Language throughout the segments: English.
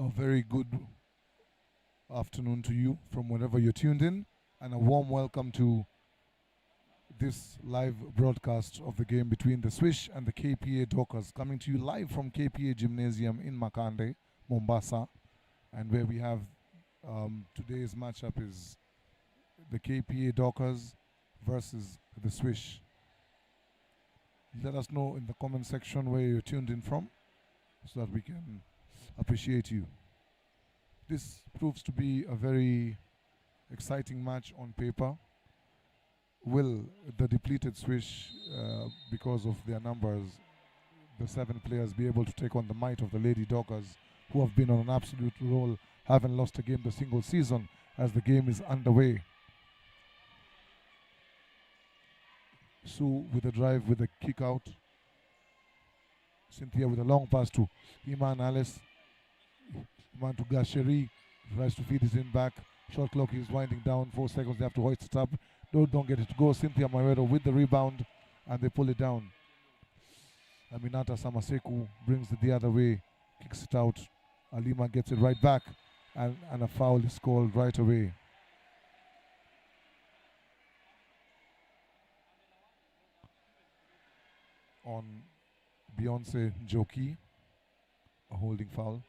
A very good afternoon to you from wherever you're tuned in, and a warm welcome to this live broadcast of the game between the Swish and the KPA Dockers, coming to you live from KPA Gymnasium in Makande, Mombasa, and where we have today's matchup is the KPA Dockers versus the Swish. Let us know in the comment section where you're tuned in from so that we can appreciate you. This proves to be a very exciting match on paper. Will the depleted Swish, because of their numbers, the 7 players, be able to take on the might of the Lady Dockers, who have been on an absolute roll, haven't lost a game the single season as the game is underway? Sue with a drive with a kick out. Cynthia with a long pass to Iman Alice. Iman to Gasheri. Tries to feed it in back. Shot clock is winding down. 4 seconds. They have to hoist it up. Don't get it to go. Cynthia Mawero with the rebound. And they pull it down. Aminata Samaseku brings it the other way. Kicks it out. Alima gets it right back. And a foul is called right away. On Beyonce Joki, a holding foul.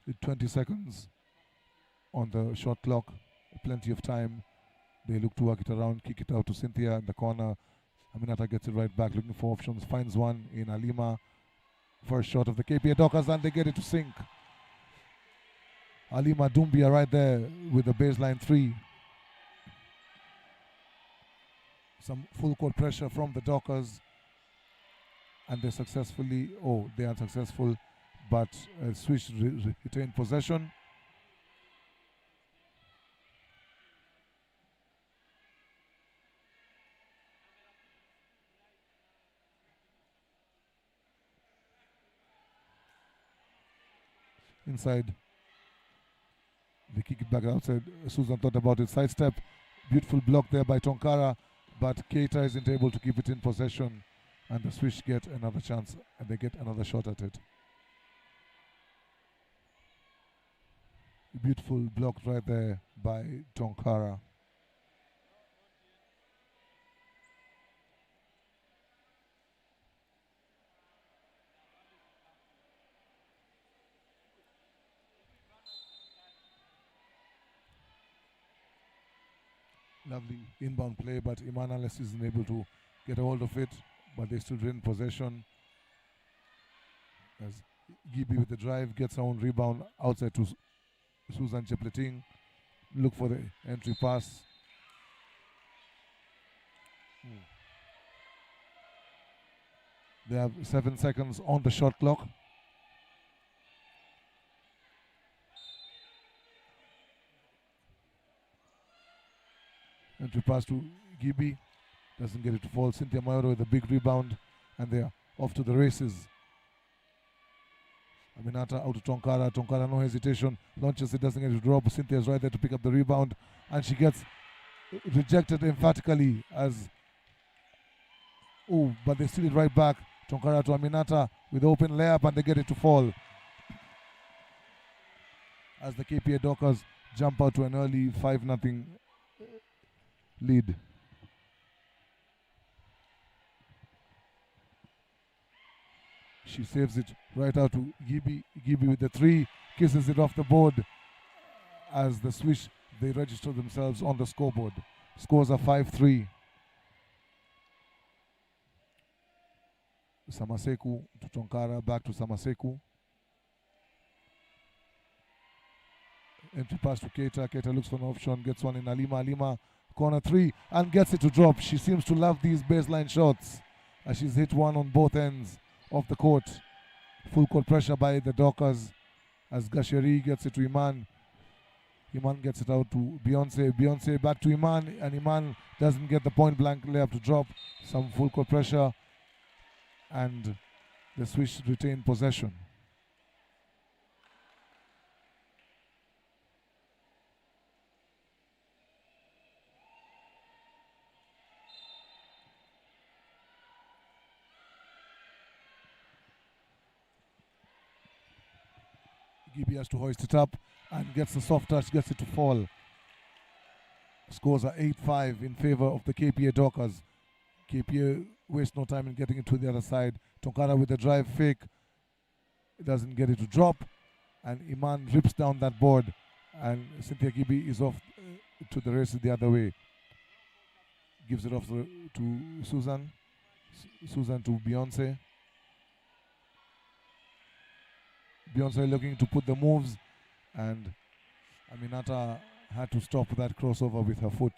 With 20 seconds on the shot clock, plenty of time. They look to work it around, kick it out to Cynthia in the corner. Aminata gets it right back, looking for options, finds one in Alima. First shot of the KPA Dockers, and they get it to sink. Alima Dumbia right there with the baseline 3. Some full court pressure from the Dockers, and they successfully, they are unsuccessful, but Swish retain possession. Inside, they kick it back outside. Susan thought about it, sidestep, beautiful block there by Tonkara, but Keita isn't able to keep it in possession, and the Swish get another chance, and they get another shot at it. Beautiful block right there by Tonkara. Lovely inbound play, but Imanales isn't able to get a hold of it, but they still retain possession. As Gibi with the drive gets her own rebound outside to Susan Chepleting. Look for the entry pass. They have 7 seconds on the shot clock. Entry pass to Gibi. Doesn't get it to fall. Cynthia Mayoro with a big rebound, and they are off to the races. Aminata out to Tonkara. Tonkara, no hesitation. Launches it, doesn't get it to drop. Cynthia's right there to pick up the rebound, and she gets rejected emphatically as... but they steal it right back. Tonkara to Aminata with the open layup, and they get it to fall. As the KPA Dockers jump out to an early 5-0 lead. She saves it right out to Gibi. Gibi with the 3, kisses it off the board as the Swish, they register themselves on the scoreboard. Scores are 5-3. Samaseku to Tonkara, back to Samaseku. Entry pass to Keita. Keita looks for an option, gets one in Alima. Alima, corner 3, and gets it to drop. She seems to love these baseline shots as she's hit one on both ends of the court. Full court pressure by the Dockers as Gasheri gets it to Iman. Iman gets it out to Beyonce. Beyonce back to Iman, and Iman doesn't get the point blank layup to drop. Some full court pressure, and the Swish retain possession. Gibi has to hoist it up and gets a soft touch, gets it to fall. Scores are 8-5 in favor of the KPA Dockers. KPA wastes no time in getting it to the other side. Tonkara with the drive fake. It doesn't get it to drop. And Iman rips down that board. And Cynthia Gibi is off to the races the other way. Gives it off to Susan. Susan to Beyonce. Beyonce looking to put the moves. And Aminata had to stop that crossover with her foot.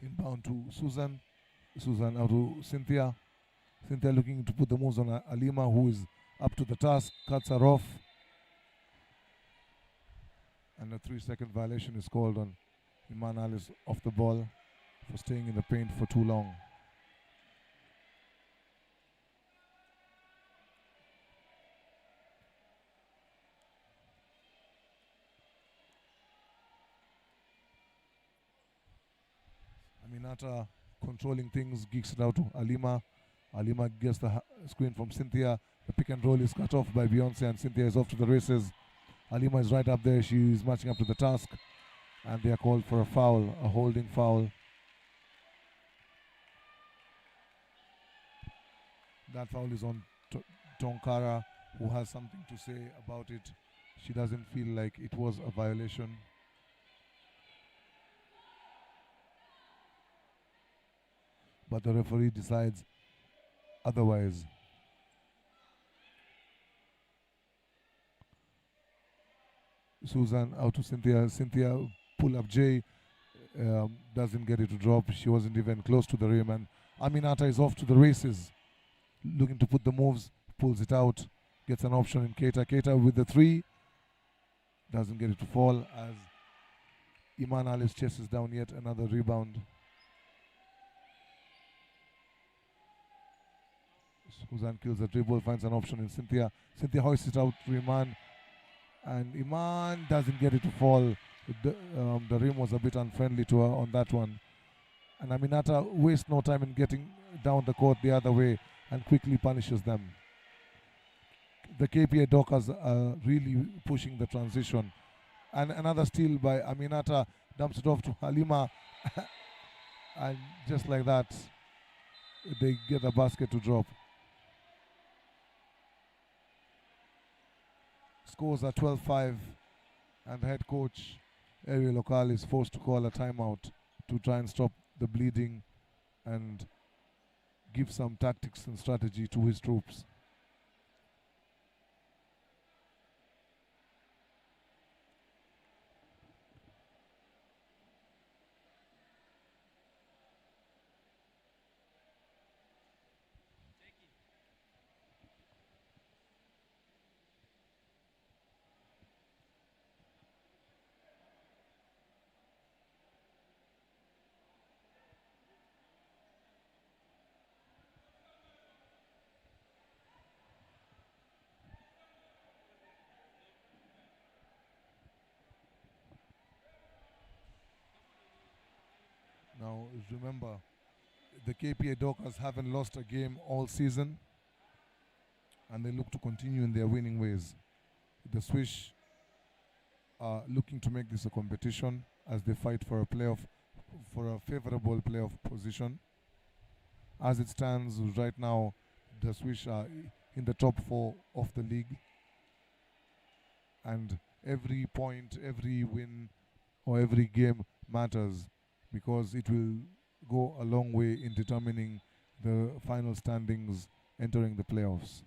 Inbound to Susan. Susan out to Cynthia. Cynthia looking to put the moves on Alima, who is up to the task. Cuts her off. And a 3-second violation is called on Iman Alice off the ball for staying in the paint for too long. Aminata controlling things, geeks it out to Alima. Alima gets the screen from Cynthia. The pick and roll is cut off by Beyonce and Cynthia is off to the races. Alima is right up there. She is matching up to the task. And they are called for a foul, a holding foul. That foul is on Tonkara, who has something to say about it. She doesn't feel like it was a violation. But the referee decides otherwise. Susan out to Cynthia. Cynthia pull up J. Doesn't get it to drop. She wasn't even close to the rim. And Aminata is off to the races. Looking to put the moves. Pulls it out. Gets an option in Keita. Keita with the 3. Doesn't get it to fall as Iman Alice chases down yet another rebound. Susan kills the dribble, finds an option in Cynthia. Cynthia hoists it out to Iman. And Iman doesn't get it to fall. The rim was a bit unfriendly to her on that one. And Aminata wastes no time in getting down the court the other way and quickly punishes them. The KPA Dockers are really pushing the transition. And another steal by Aminata, dumps it off to Halima. And just like that, they get the basket to drop. Scores are 12-5, and head coach Ariel Lokal is forced to call a timeout to try and stop the bleeding and give some tactics and strategy to his troops. Now, remember, the KPA Dockers haven't lost a game all season, and they look to continue in their winning ways. The Swish are looking to make this a competition as they fight for a favorable playoff position. As it stands right now, the Swish are in the top 4 of the league, and every point, every win, or every game matters, because it will go a long way in determining the final standings entering the playoffs.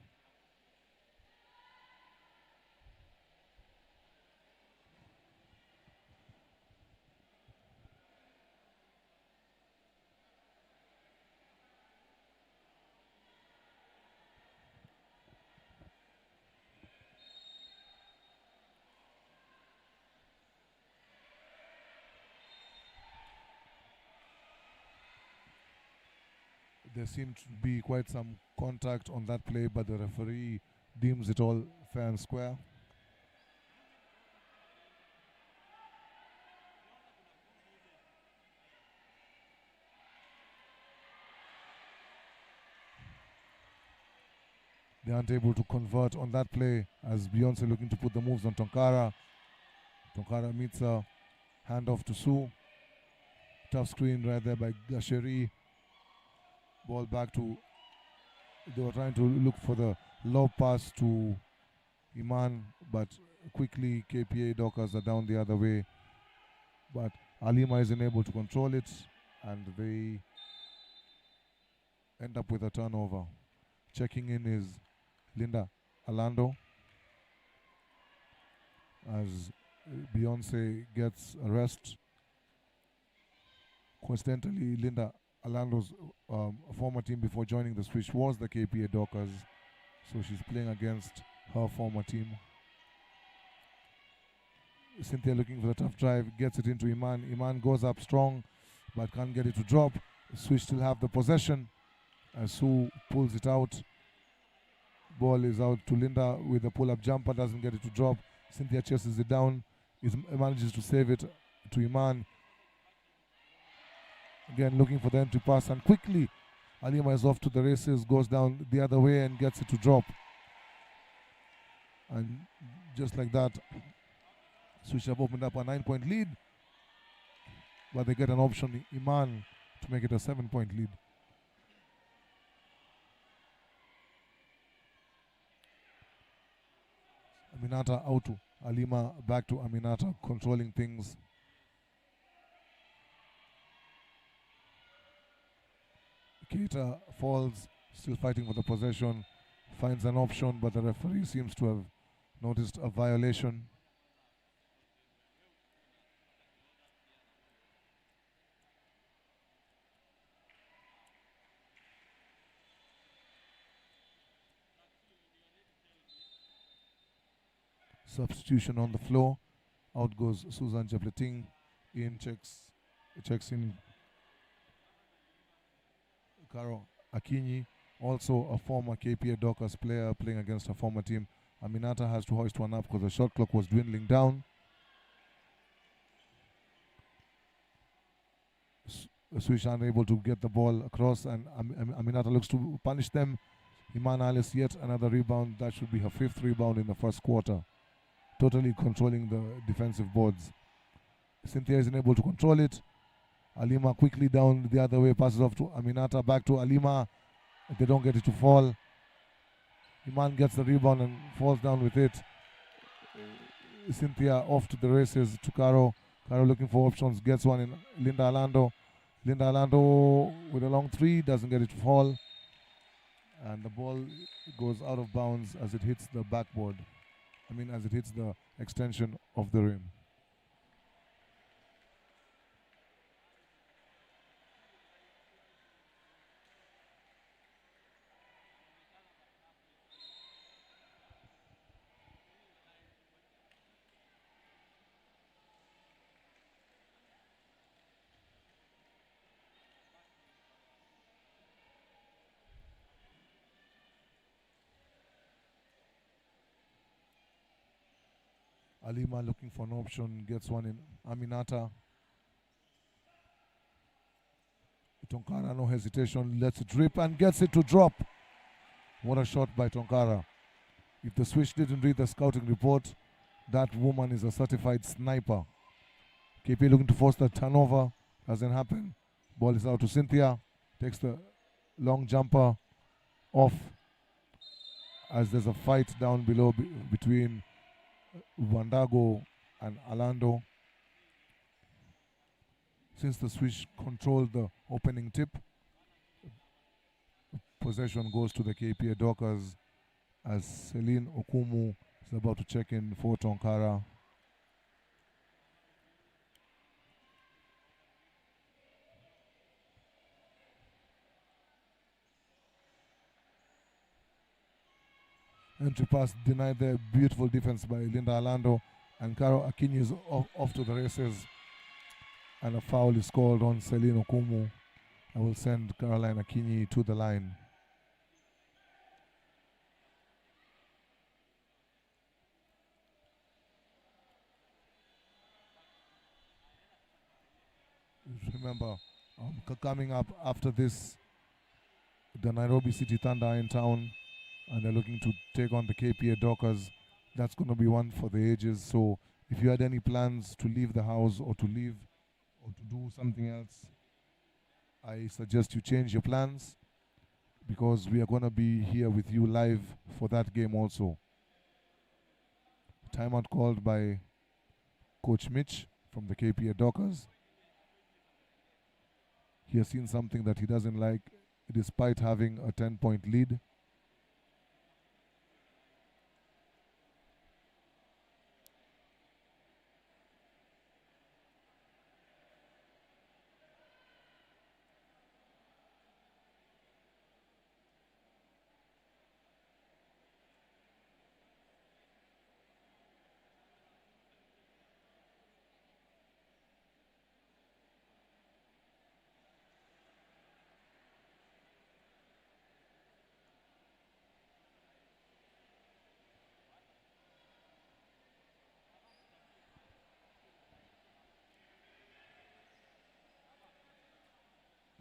There seemed to be quite some contact on that play, but the referee deems it all fair and square. They aren't able to convert on that play as Beyonce looking to put the moves on Tonkara. Tonkara meets a handoff to Sue. Tough screen right there by Gasheri. Ball back to, they were trying to look for the lob pass to Iman, but quickly KPA Dockers are down the other way. But Alima isn't able to control it, and they end up with a turnover. Checking in is Linda Alando as Beyonce gets a rest. Coincidentally, Linda Alando's former team before joining the Swish was the KPA Dockers, so she's playing against her former team. Cynthia looking for the tough drive, gets it into Iman. Iman goes up strong, but can't get it to drop. Swish still have the possession as Sue pulls it out. Ball is out to Linda with a pull-up jumper, doesn't get it to drop. Cynthia chases it down, manages to save it to Iman. Again, looking for the entry pass, and quickly Alima is off to the races, goes down the other way and gets it to drop. And just like that, Swish have opened up a 9-point lead, but they get an option, Iman, to make it a 7-point lead. Aminata out to Alima, back to Aminata, controlling things. Keita falls, still fighting for the possession, finds an option, but the referee seems to have noticed a violation. Substitution on the floor. Out goes Susan Japleting. In checks in Karo Akinyi, also a former KPA Dockers player playing against her former team. Aminata has to hoist one up because the shot clock was dwindling down. Swish unable to get the ball across, and Aminata looks to punish them. Iman Alice yet another rebound. That should be her 5th rebound in the first quarter. Totally controlling the defensive boards. Cynthia isn't able to control it. Alima quickly down the other way, passes off to Aminata, back to Alima. They don't get it to fall. Iman gets the rebound and falls down with it. Cynthia off to the races to Caro. Caro looking for options, gets one in Linda Alando. Linda Alando with a long three, doesn't get it to fall. And the ball goes out of bounds as it hits the backboard. As it hits the extension of the rim. Alima looking for an option, gets one in Aminata. Tonkara, no hesitation, lets it rip and gets it to drop. What a shot by Tonkara. If the Swish didn't read the scouting report, that woman is a certified sniper. KP looking to force the turnover, doesn't happen. Ball is out to Cynthia, takes the long jumper off as there's a fight down below between Wandago and Alando. Since the Swish controlled the opening tip, possession goes to the KPA Dockers as Celine Okumu is about to check in for Tonkara. Entry pass denied there. Beautiful defense by Linda Alando, and Caro Akinyi is off to the races, and a foul is called on Celine Okumu. I will send Caroline Akinyi to the line. Remember, coming up after this, the Nairobi City Thunder are in town. and they're looking to take on the KPA Dockers. That's going to be one for the ages. So if you had any plans to leave the house or to leave or to do something else, I suggest you change your plans because we are going to be here with you live for that game also. Timeout called by Coach Mitch from the KPA Dockers. He has seen something that he doesn't like despite having a 10-point lead.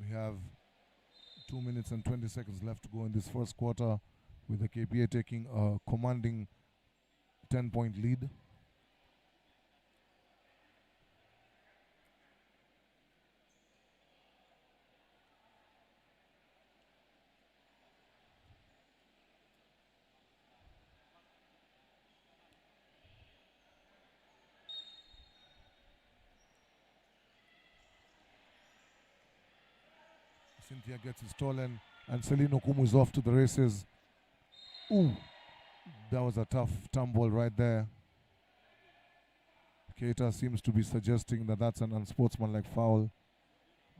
We have 2 minutes and 20 seconds left to go in this first quarter, with the KPA taking a commanding 10-point lead. Cynthia gets it stolen, and Celine Okumu is off to the races. Ooh, that was a tough tumble right there. Keita seems to be suggesting that that's an unsportsmanlike foul,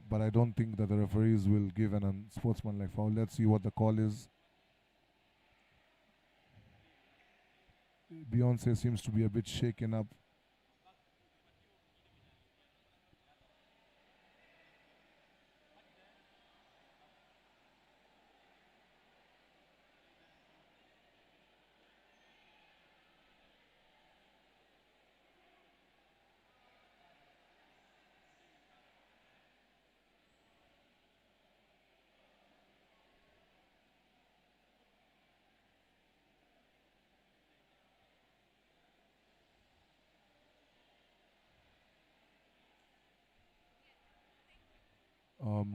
but I don't think that the referees will give an unsportsmanlike foul. Let's see what the call is. Beyonce seems to be a bit shaken up.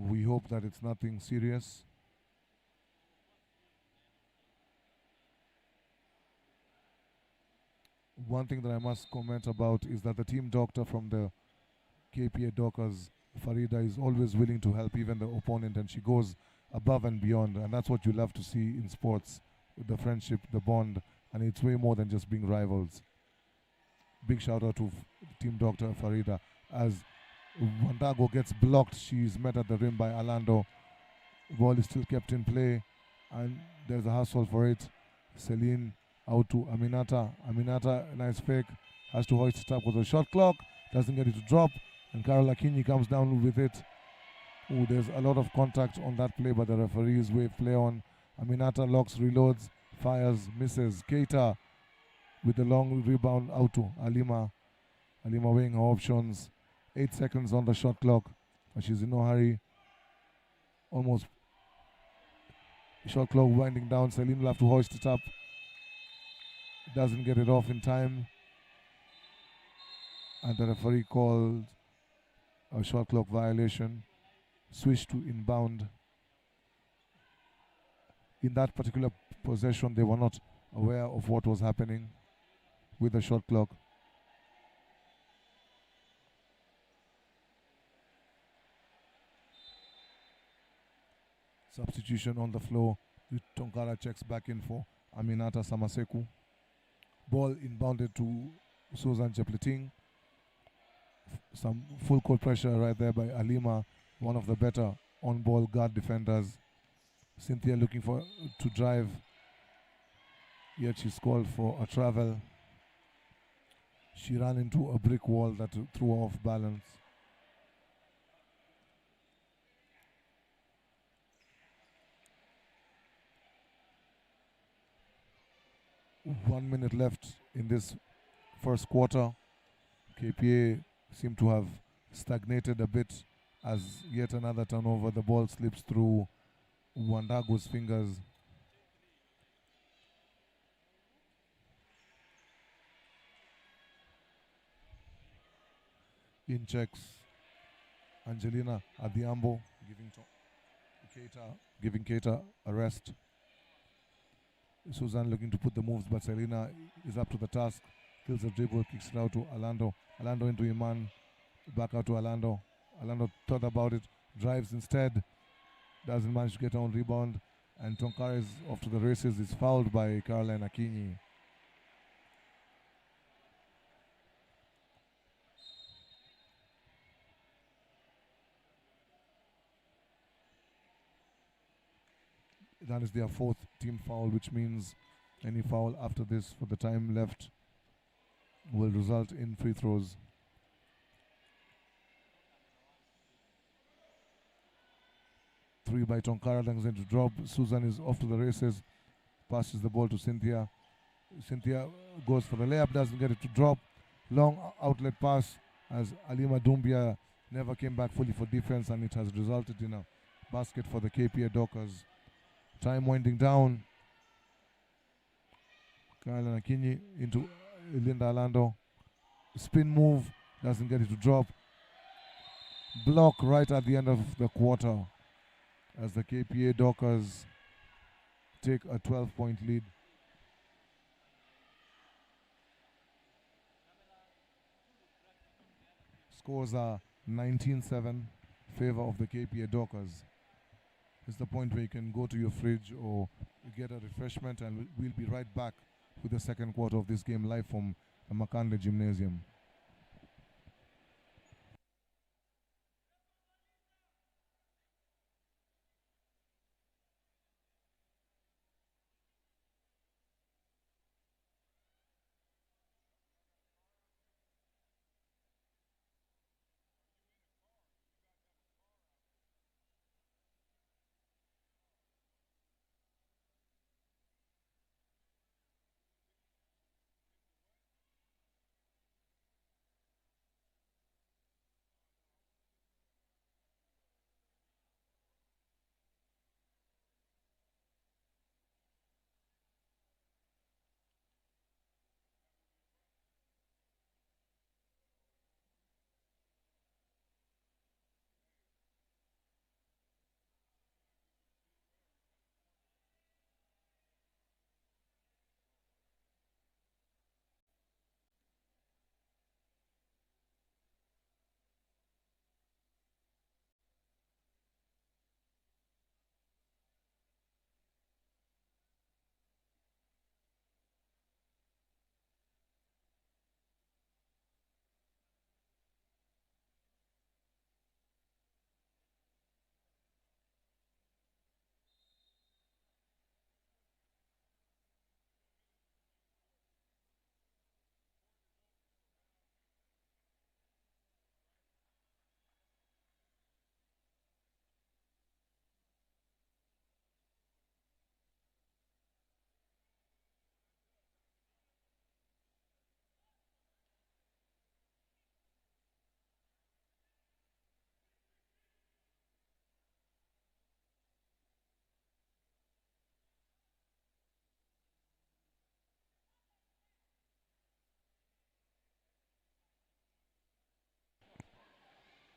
We hope that it's nothing serious. One thing that I must comment about is that the team doctor from the KPA Dockers, Farida, is always willing to help even the opponent, and she goes above and beyond, and that's what you love to see in sports, the friendship, the bond, and it's way more than just being rivals. Big shout out to team doctor Farida. As Wandago gets blocked, she's met at the rim by Alando. Ball is still kept in play, and there's a hustle for it. Celine out to Aminata. Aminata, nice fake, has to hoist it up with a shot clock, doesn't get it to drop, and Carol Akinyi comes down with it. Ooh, there's a lot of contact on that play, but the referees wave play on. Aminata locks, reloads, fires, misses. Keita with the long rebound out to Alima. Alima weighing her options. 8 seconds on the shot clock, but she's in no hurry. Almost shot clock winding down. Celine will have to hoist it up. Doesn't get it off in time, and the referee called a shot clock violation. Swish to inbound. In that particular possession, they were not aware of what was happening with the shot clock. Substitution on the floor. Tonkara checks back in for Aminata Samaseku. Ball inbounded to Susan Chepleting. Some full court pressure right there by Alima, one of the better on-ball guard defenders. Cynthia looking to drive, yet she's called for a travel. She ran into a brick wall that threw her off balance. One minute left in this first quarter. KPA seem to have stagnated a bit as yet another turnover. The ball slips through Wandago's fingers. In checks Angelina Adhiambo, giving Keita a rest. Susan looking to put the moves, but Selena is up to the task. Kills the dribble, kicks it out to Alando. Alando into Iman, back out to Alando. Alando thought about it, drives instead, doesn't manage to get on rebound, and Tonkara is off to the races. Is fouled by Caroline Akinyi. That is their fourth team foul, which means any foul after this for the time left will result in free throws. Three by Tonkara, then going to drop. Susan is off to the races, passes the ball to Cynthia. Cynthia goes for the layup, doesn't get it to drop. Long outlet pass as Alima Dumbia never came back fully for defense, and it has resulted in a basket for the KPA Dockers. Time winding down. Caroline Akinyi into Linda Alando. Spin move, doesn't get it to drop. Block right at the end of the quarter as the KPA Dockers take a 12-point lead. Scores are 19-7, favor of the KPA Dockers. It's the point where you can go to your fridge or you get a refreshment, and we'll be right back with the second quarter of this game live from the Makande Gymnasium.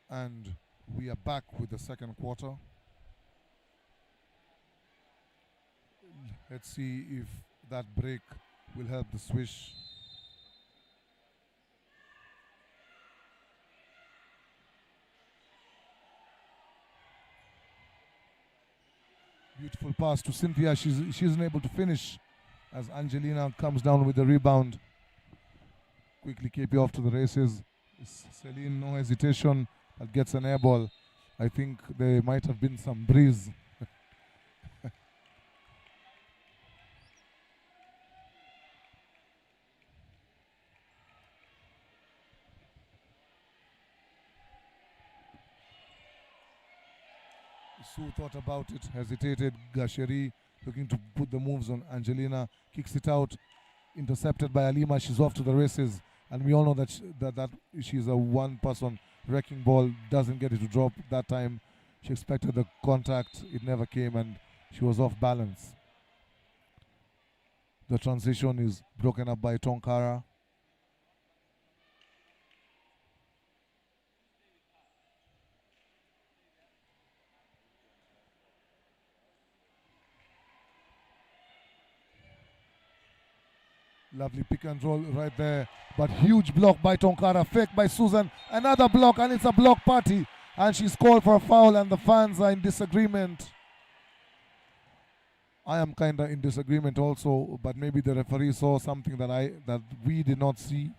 And we are back with the second quarter. Let's see if that break will help the Swish. Beautiful pass to Cynthia. She isn't able to finish as Angelina comes down with the rebound. Quickly KP off to the races. Celine, no hesitation, that gets an air ball. I think there might have been some breeze. Sue thought about it, hesitated. Gasheri looking to put the moves on Angelina, kicks it out, intercepted by Alima. She's off to the races, and we all know that she's a one-person wrecking ball. Doesn't get it to drop that time. She expected the contact, it never came, and she was off balance. The transition is broken up by Tonkara. Lovely pick and roll right there. But huge block by Tonkara. Fake by Susan. Another block, and it's a block party. And she's called for a foul, and the fans are in disagreement. I am kind of in disagreement also, but maybe the referee saw something that we did not see.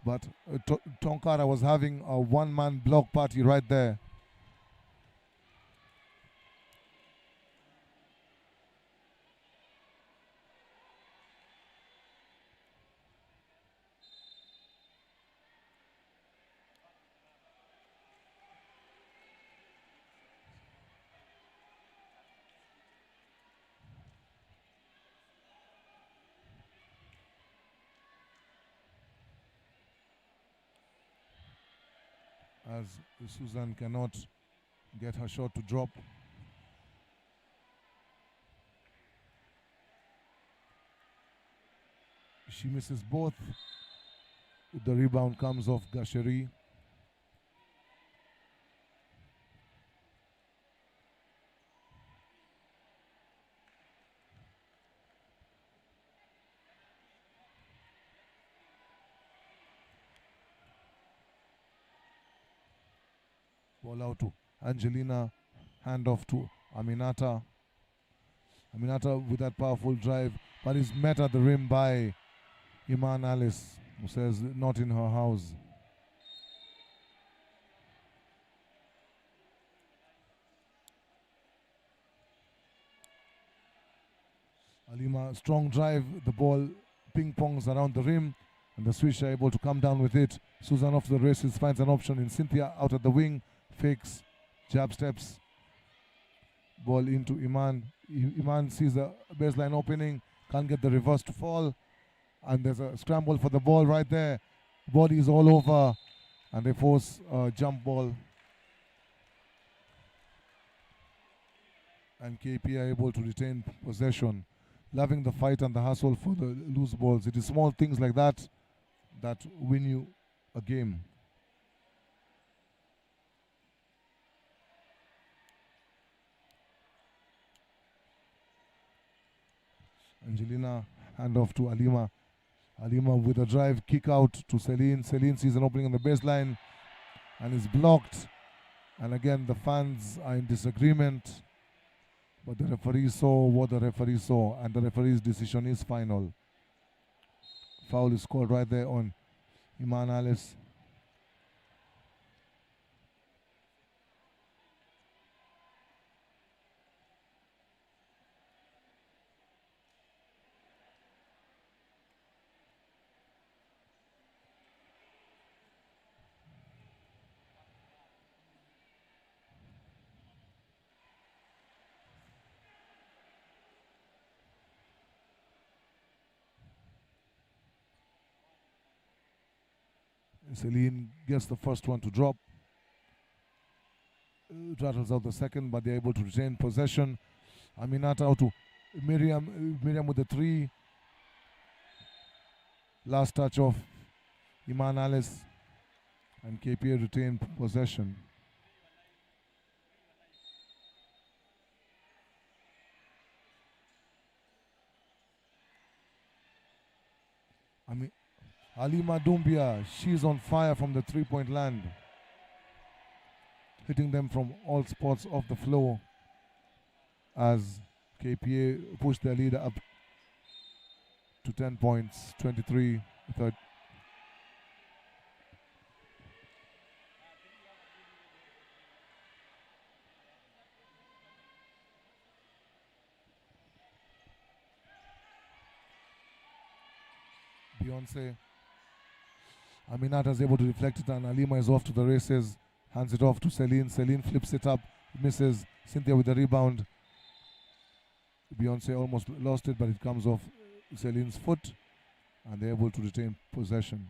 But Tonkara was having a one-man block party right there. As Susan cannot get her shot to drop. She misses both. The rebound comes off Gasheri. Ball out to Angelina. Hand off to Aminata. Aminata with that powerful drive, but is met at the rim by Iman Alice, who says not in her house. Alima, strong drive, the ball ping-pongs around the rim, and the Swish are able to come down with it. Susan off the races, finds an option in Cynthia out at the wing, fakes, jab steps, ball into Iman. Iman sees the baseline opening, can't get the reverse to fall, and there's a scramble for the ball right there. Body is all over, and they force a jump ball. And KP are able to retain possession. Loving the fight and the hustle for the loose balls. It is small things like that that win you a game. Angelina, hand off to Alima. Alima with a drive, kick out to Celine. Celine sees an opening on the baseline and is blocked. And again, the fans are in disagreement. But the referee saw what the referee saw, and the referee's decision is final. Foul is called right there on Iman Alice. Celine gets the first one to drop. Rattles out the second, but they're able to retain possession. Aminata out to Miriam. Miriam with the three. Last touch of Iman Alice. And KPA retained possession. Alima Doumbia, she's on fire from the three-point land. Hitting them from all spots off the floor as KPA pushed their lead up to 10 points, 23-30. Beyonce. Aminata is able to deflect it, and Alima is off to the races. Hands it off to Celine. Celine flips it up, misses. Cynthia with the rebound. Beyonce almost lost it, but it comes off Celine's foot, and they're able to retain possession.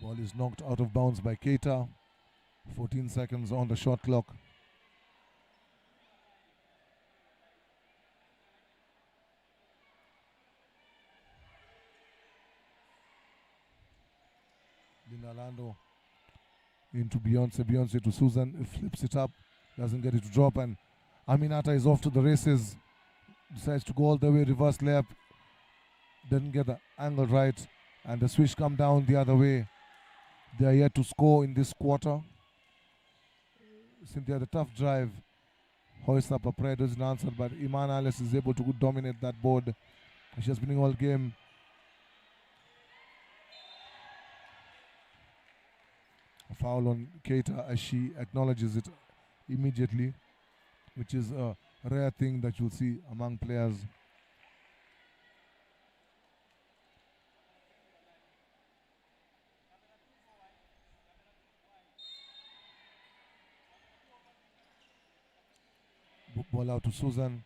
Ball is knocked out of bounds by Keita. 14 seconds on the shot clock. Linda Lando into Beyonce. Beyonce to Susan. Flips it up. Doesn't get it to drop. And Aminata is off to the races. Decides to go all the way. Reverse layup. Didn't get the angle right. And the Swish come down the other way. They are yet to score in this quarter. Cynthia, the tough drive. Hoists up a prayer. Doesn't answer. But Iman Alice is able to dominate that board. She has been all game. A foul on Keita as she acknowledges it immediately, which is a rare thing that you'll see among players. Ball out to Susan,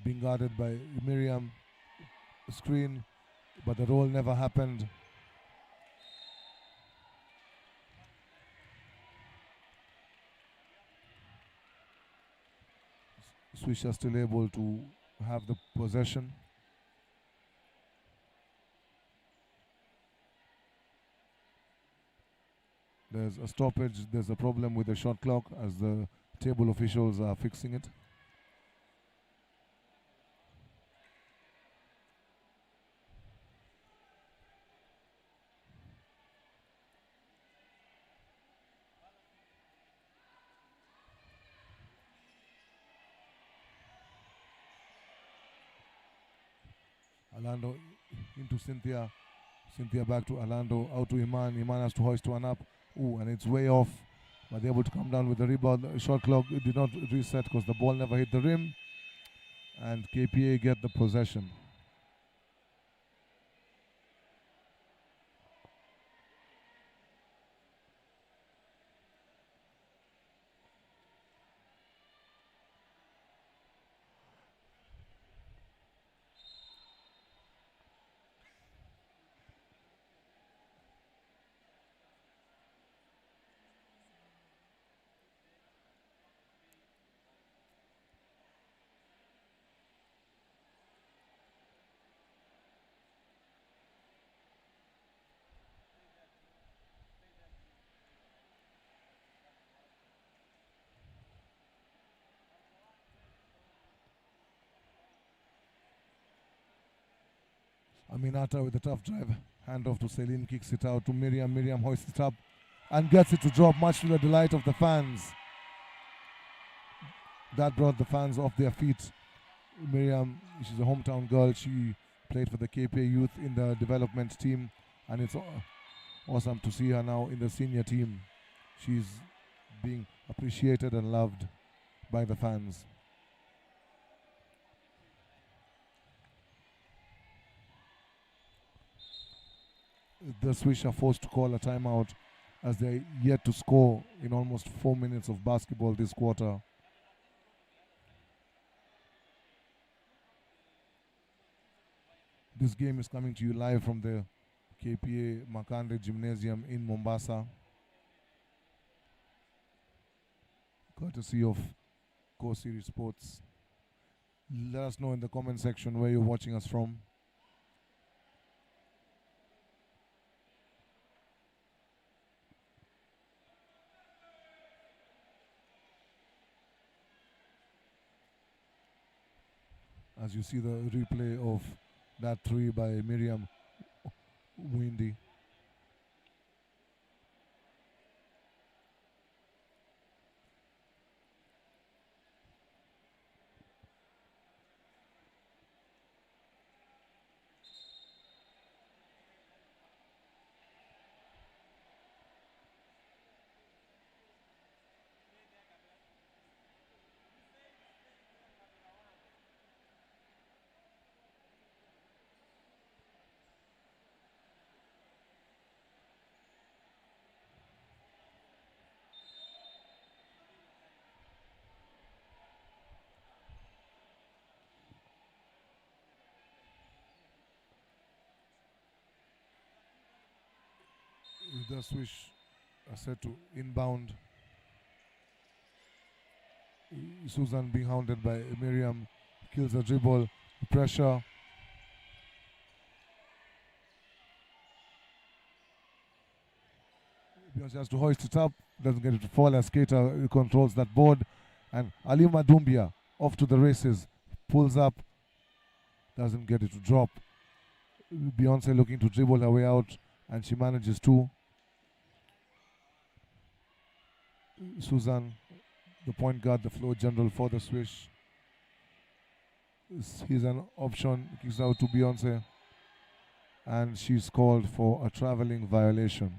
being guarded by Miriam. Screen, but the roll never happened. Swish are still able to have the possession. There's a stoppage. There's a problem with the shot clock as the table officials are fixing it. Alando into Cynthia. Cynthia back to Alando. Out to Iman. Iman has to hoist one up. Ooh, and it's way off. But they're able to come down with the rebound. The shot clock did not reset because the ball never hit the rim. And KPA get the possession. Aminata with a tough drive. Handoff to Celine, kicks it out to Miriam. Miriam hoists it up and gets it to drop, much to the delight of the fans. That brought the fans off their feet. Miriam, she's a hometown girl. She played for the KPA youth in the development team, and it's awesome to see her now in the senior team. She's being appreciated and loved by the fans. The Swish are forced to call a timeout as they're yet to score in almost 4 minutes of basketball this quarter. This game is coming to you live from the KPA Makande Gymnasium in Mombasa, courtesy of Core Series Sports. Let us know in the comment section where you're watching us from. As you see the replay of that three by Miriam Windy. The Swish are set to inbound. Susan being hounded by Miriam, kills a dribble, pressure. Beyonce has to hoist it up, doesn't get it to fall as Keita controls that board. And Alima Dumbia off to the races, pulls up, doesn't get it to drop. Beyonce looking to dribble her way out, and she manages to. Susan, the point guard, the floor general for the Swish. Here's an option, kicks out to Beyonce, and she's called for a traveling violation.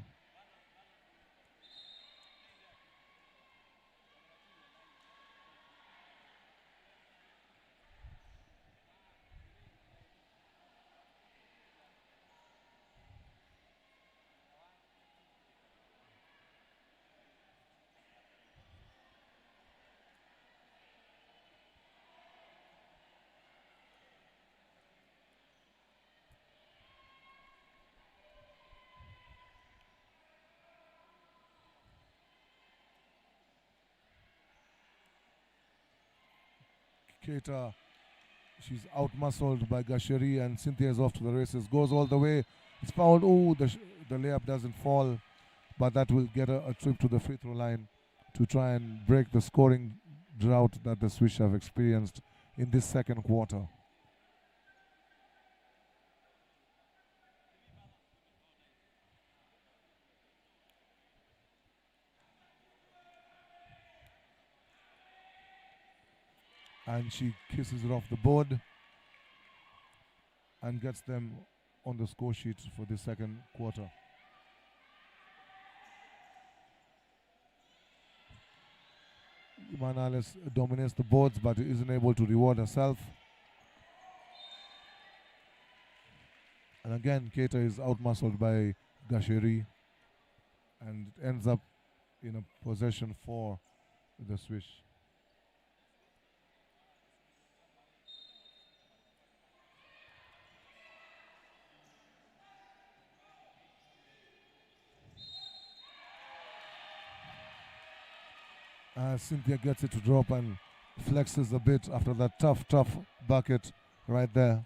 Keita, she's out-muscled by Gasheri, and Cynthia's off to the races. Goes all the way. It's fouled. Oh, the layup doesn't fall, but that will get a trip to the free throw line to try and break the scoring drought that the Swish have experienced in this second quarter. And she kisses it off the board and gets them on the score sheet for the second quarter. Manales dominates the boards but isn't able to reward herself. And again, Keita is outmuscled by Gasheri and ends up in a possession for the Swish. Cynthia gets it to drop and flexes a bit after that tough bucket right there.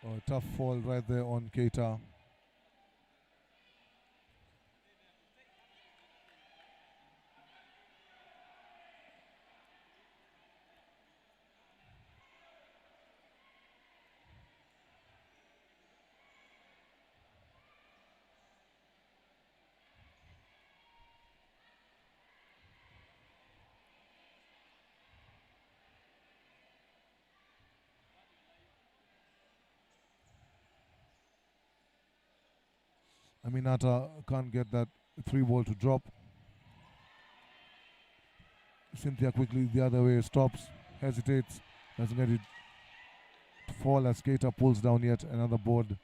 A tough fall right there on Keita. Aminata can't get that 3-ball to drop. Cynthia quickly the other way, stops, hesitates, doesn't get it to fall as Keita pulls down yet another board.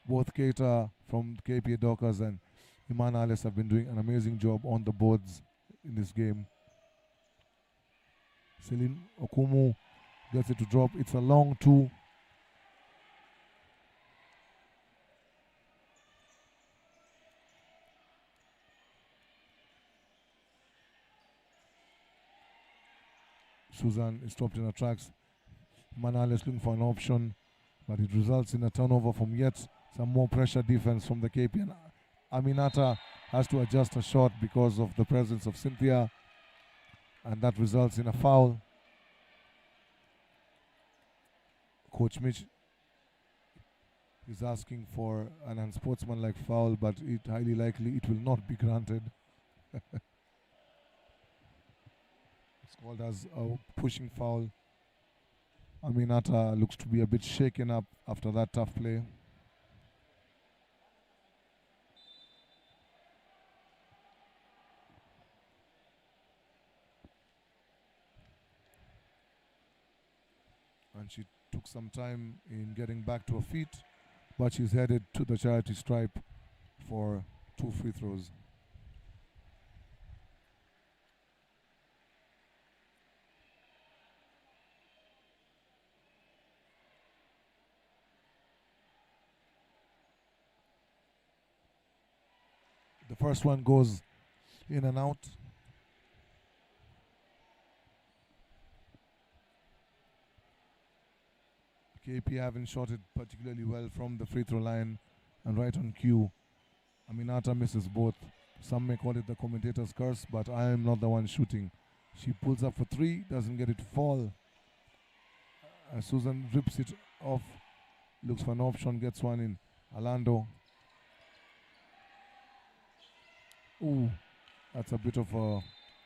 Both Keita from KPA Dockers and Iman Alice have been doing an amazing job on the boards in this game. Celine Okumu gets it to drop. It's a long 2. Susan is stopped in her tracks. Manales looking for an option, but it results in a turnover from yet some more pressure defense from the KP. And Aminata has to adjust her shot because of the presence of Cynthia, and that results in a foul. Coach Mitch is asking for an unsportsmanlike foul, but it highly likely it will not be granted. It's called as a pushing foul. Aminata looks to be a bit shaken up after that tough play. And she took some time in getting back to her feet, but she's headed to the charity stripe for 2 free throws. first one goes in and out. KPA haven't shot it particularly well from the free throw line and right on cue. Aminata misses both. Some may call it the commentator's curse, but I am not the one shooting. She pulls up for three, doesn't get it to fall. Susan rips it off, looks for an option, gets one in. Alando. Ooh, that's a bit of a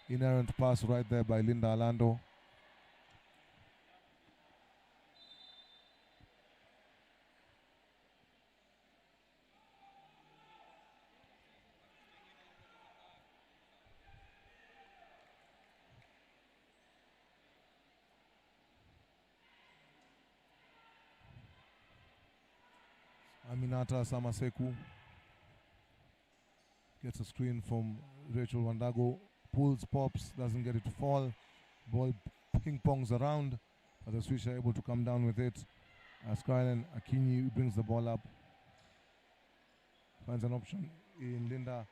inerrant pass right there by Linda Alando. Aminata Samaseku gets a screen from Rachel Wandago, pulls, pops, doesn't get it to fall. Ball ping-pongs around, but the Swish are able to come down with it. As Skyline Akinyi brings the ball up, finds an option in Linda.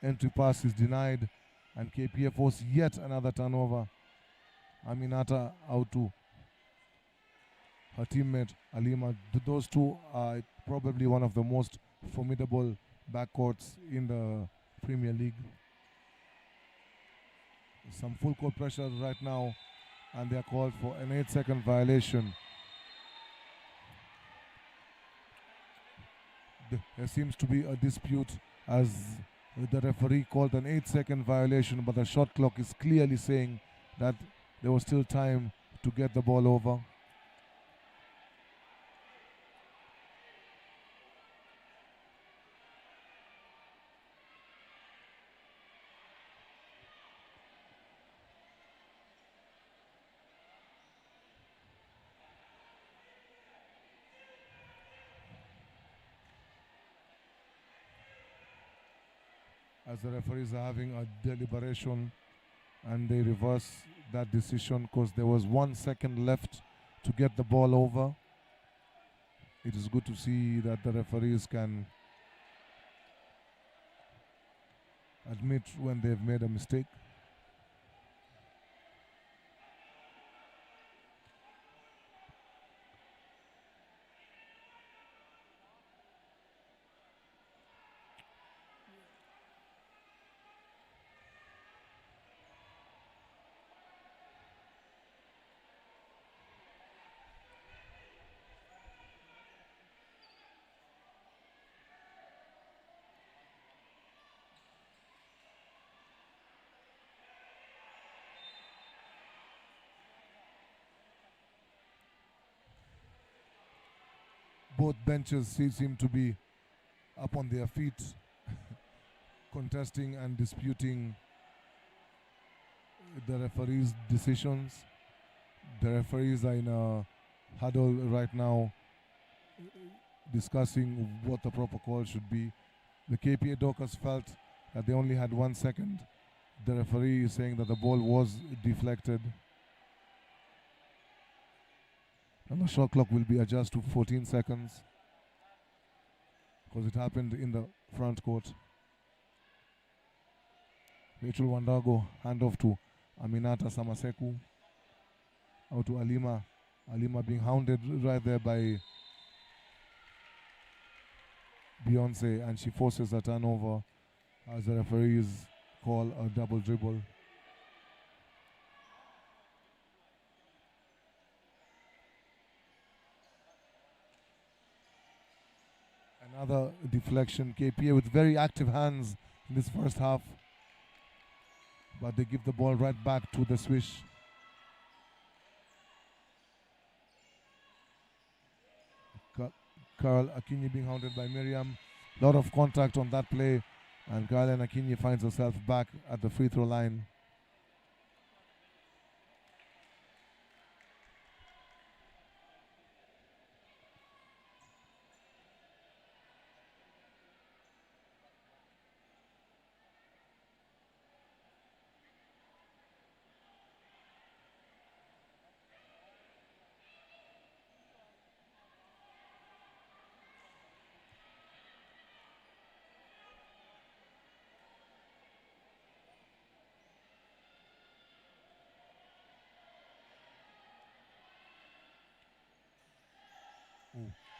Entry pass is denied, and KPA force yet another turnover. Aminata out to her teammate Alima. Those two are probably one of the most formidable backcourts in the Premier League. Some full court pressure right now, and they are called for an 8-second violation. There seems to be a dispute as the referee called an 8-second violation, but the shot clock is clearly saying that there was still time to get the ball over. As the referees are having a deliberation, and they reverse that decision because there was 1 second left to get the ball over. It is good to see that the referees can admit when they've made a mistake. Both benches seem to be up on their feet, contesting and disputing the referees' decisions. The referees are in a huddle right now, discussing what the proper call should be. The KPA Dockers felt that they only had 1 second. The referee is saying that the ball was deflected, and the shot clock will be adjusted to 14 seconds because it happened in the front court. Rachel Wandago, handoff to Aminata Samaseku. Out to Alima. Alima being hounded right there by Beyonce, and she forces a turnover as the referees call a double dribble. Another deflection. KPA with very active hands in this first half, but they give the ball right back to the Swish. Carl Akinyi being hounded by Miriam. Lot of contact on that play, and Carl Akinyi finds herself back at the free throw line.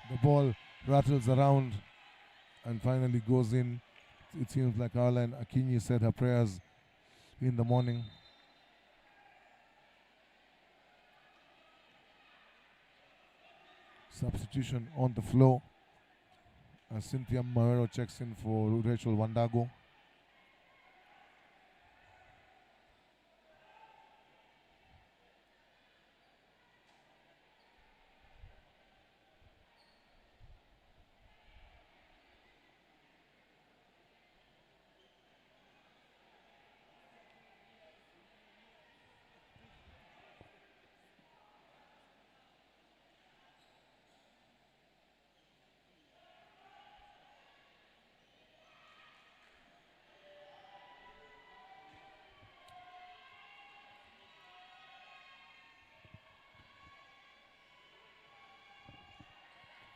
The ball rattles around and finally goes in. It seems like Caroline Akinyi said her prayers in the morning. Substitution on the floor as Cynthia Mawero checks in for Rachel Wandago.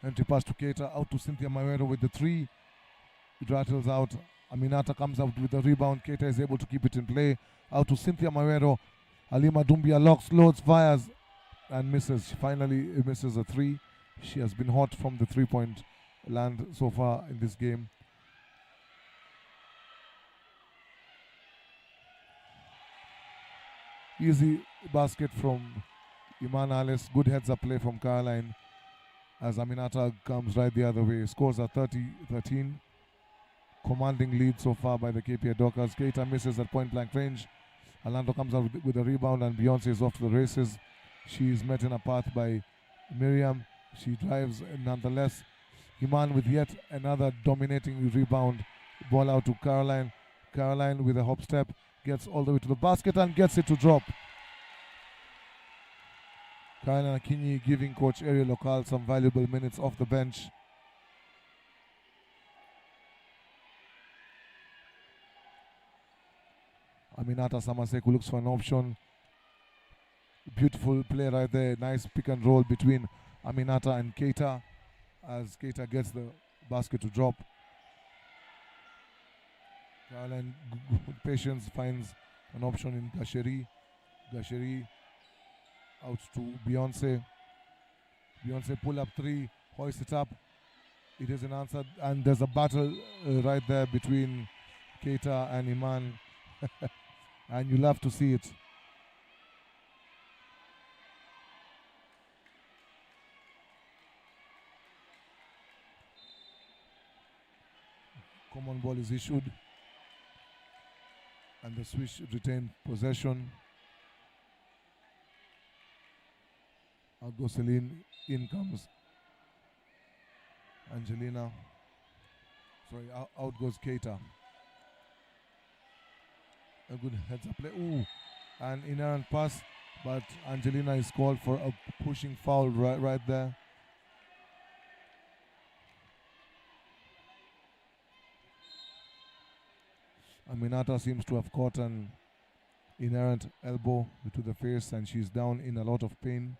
Empty pass to Keita, out to Cynthia Mawero with the 3. It rattles out. Aminata comes out with the rebound. Keita is able to keep it in play. Out to Cynthia Mawero. Halima Dumbia locks, loads, fires, and misses. She finally misses a 3. She has been hot from the 3-point land so far in this game. Easy basket from Iman Alice. Good heads-up play from Caroline as Aminata comes right the other way. Scores are 30-13. Commanding lead so far by the KPA Dockers. Keita misses at point-blank range. Alando comes out with a rebound and Beyonce is off to the races. She is met in a path by Miriam. She drives nonetheless. Iman with yet another dominating rebound. Ball out to Caroline. Caroline with a hop step gets all the way to the basket and gets it to drop. Caroline Akinyi giving Coach Ariel Lokal some valuable minutes off the bench. Aminata Samaseku looks for an option. Beautiful play right there. Nice pick and roll between Aminata and Keita as Keita gets the basket to drop. Caroline, with patience, finds an option in Gasheri. Gasheri out to Beyonce. Beyonce pull up 3, hoist it up. It isn't answered, and there's a battle right there between Keita and Iman. And you love to see it. Common ball is issued and the Swish retain possession. Out goes Celine, in comes Angelina. Sorry, out goes Keita. A good heads up play. Ooh, an inerrant pass, but Angelina is called for a pushing foul right there. Aminata seems to have caught an inerrant elbow to the face and she's down in a lot of pain.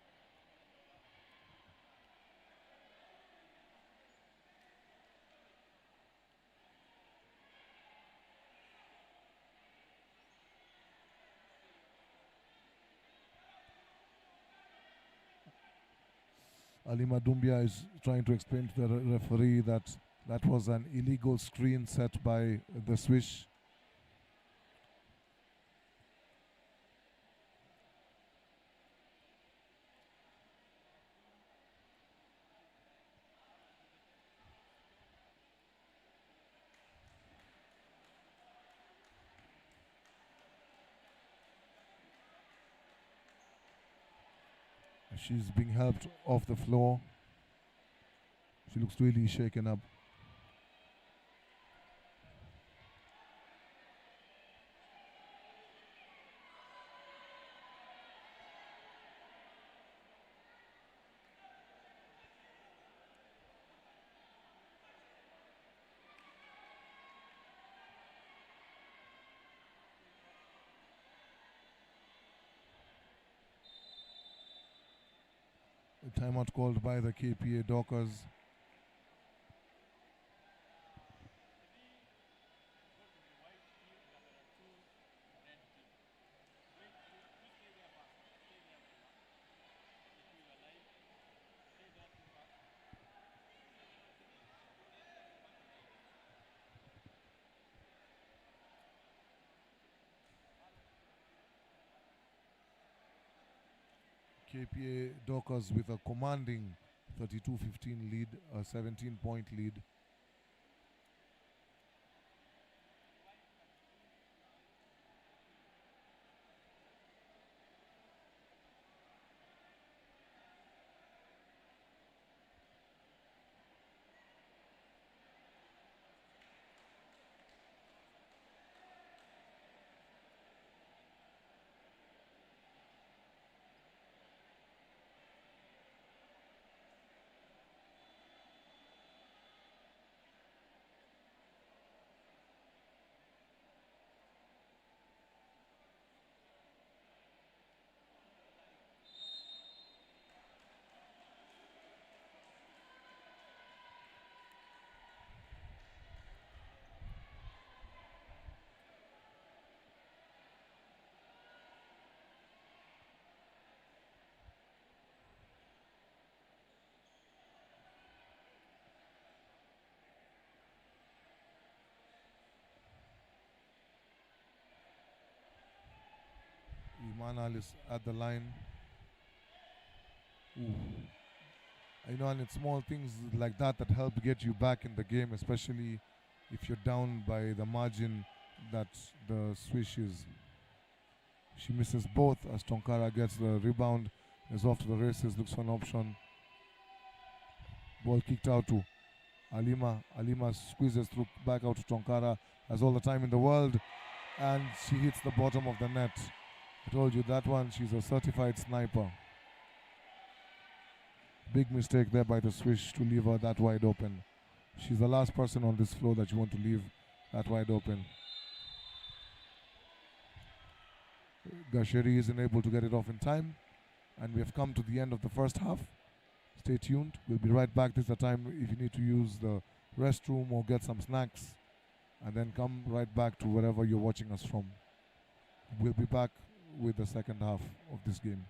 Halima Dumbia is trying to explain to the referee that that was an illegal screen set by the Swish. She's being helped off the floor. She looks really shaken up. A timeout called by the KPA Dockers. KPA Dockers with a commanding 32-15 lead, a 17-point lead. Imanal is at the line. Ooh. And it's small things like that that help get you back in the game, especially if you're down by the margin that the Swish is. She misses both as Tonkara gets the rebound, is off to the races, looks for an option. Ball kicked out to Alima. Alima squeezes through back out to Tonkara, has all the time in the world, and she hits the bottom of the net. I told you that one, she's a certified sniper. Big mistake there by the Swish to leave her that wide open. She's the last person on this floor that you want to leave that wide open. Gasheri isn't able to get it off in time, and we have come to the end of the first half. Stay tuned. We'll be right back. This is the time if you need to use the restroom or get some snacks, and then come right back to wherever you're watching us from. We'll be back with the second half of this game.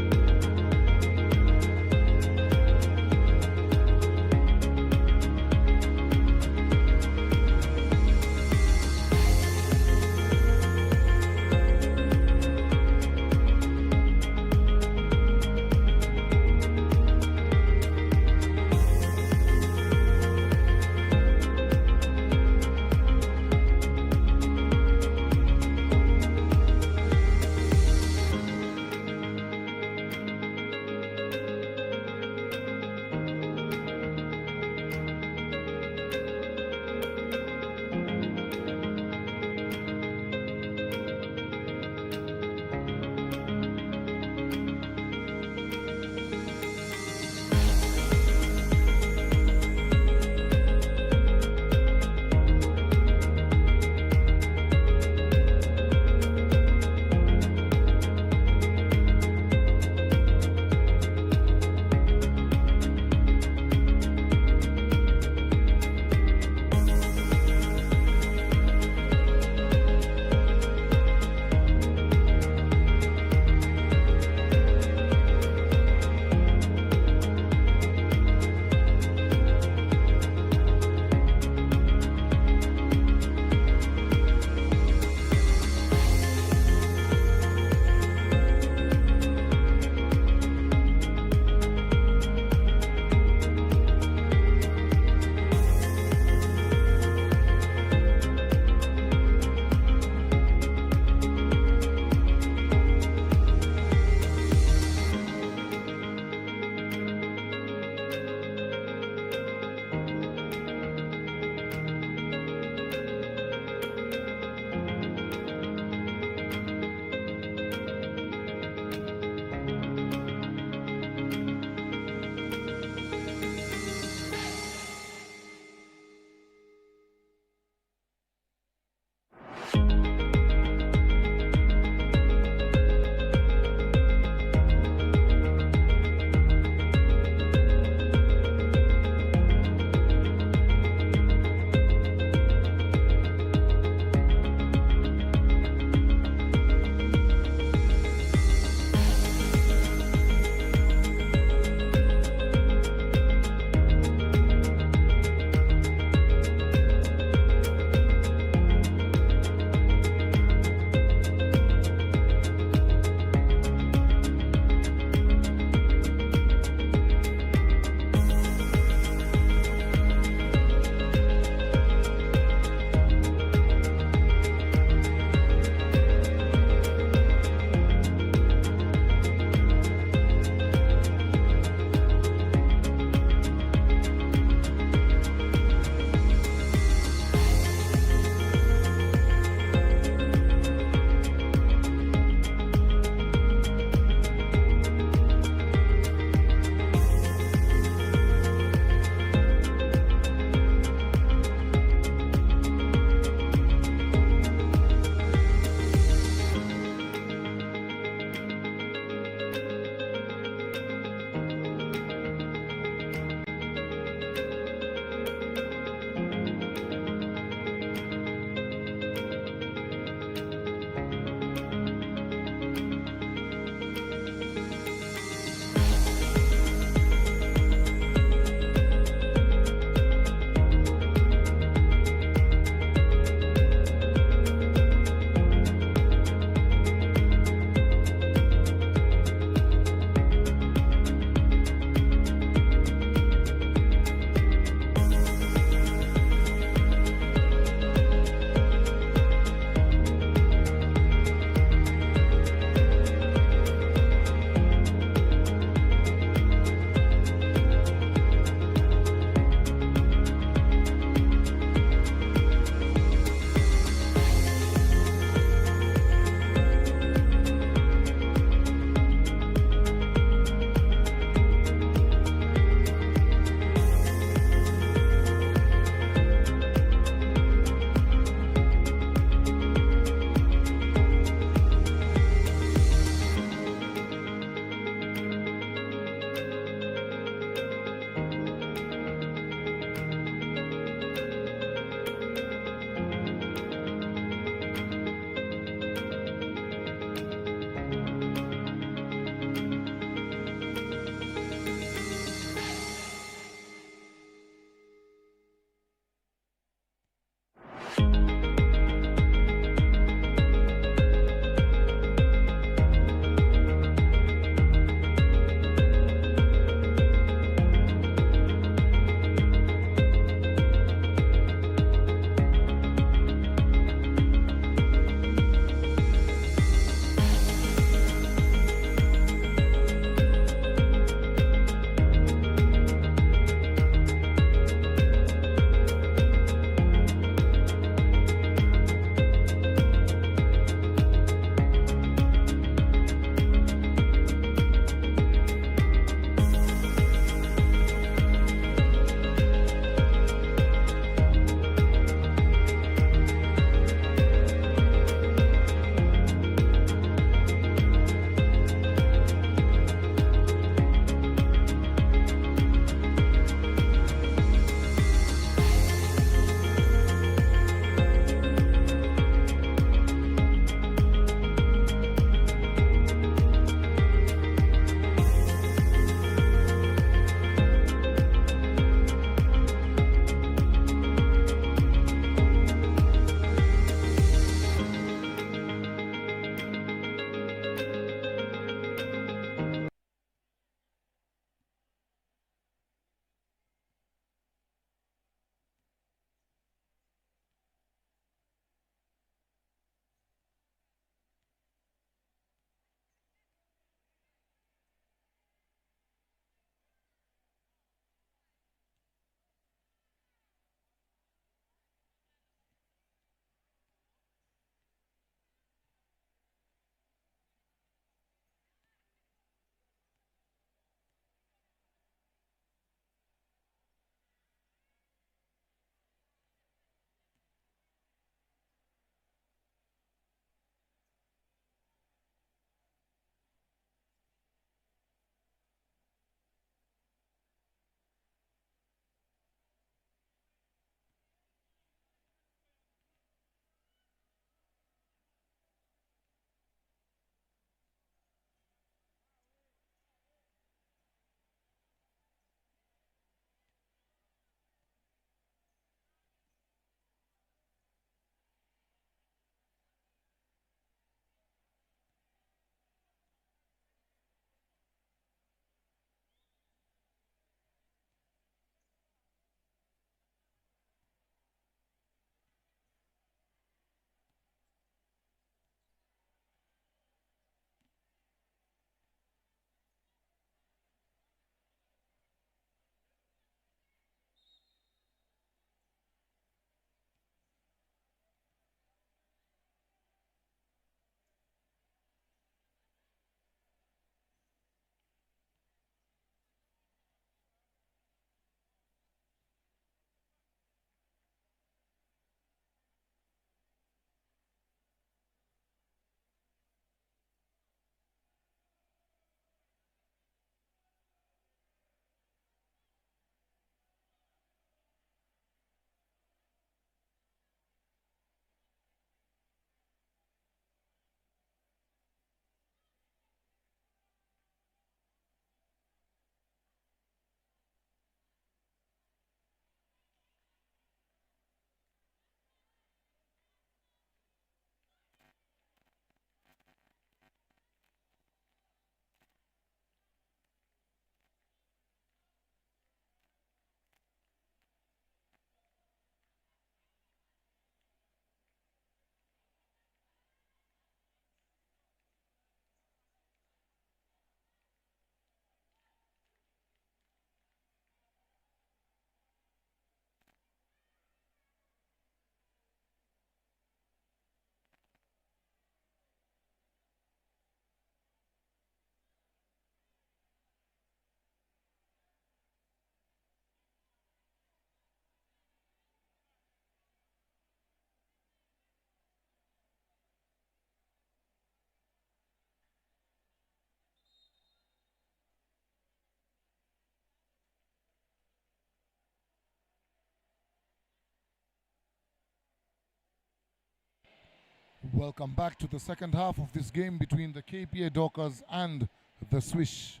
Welcome back to the second half of this game between the KPA Dockers and the Swish.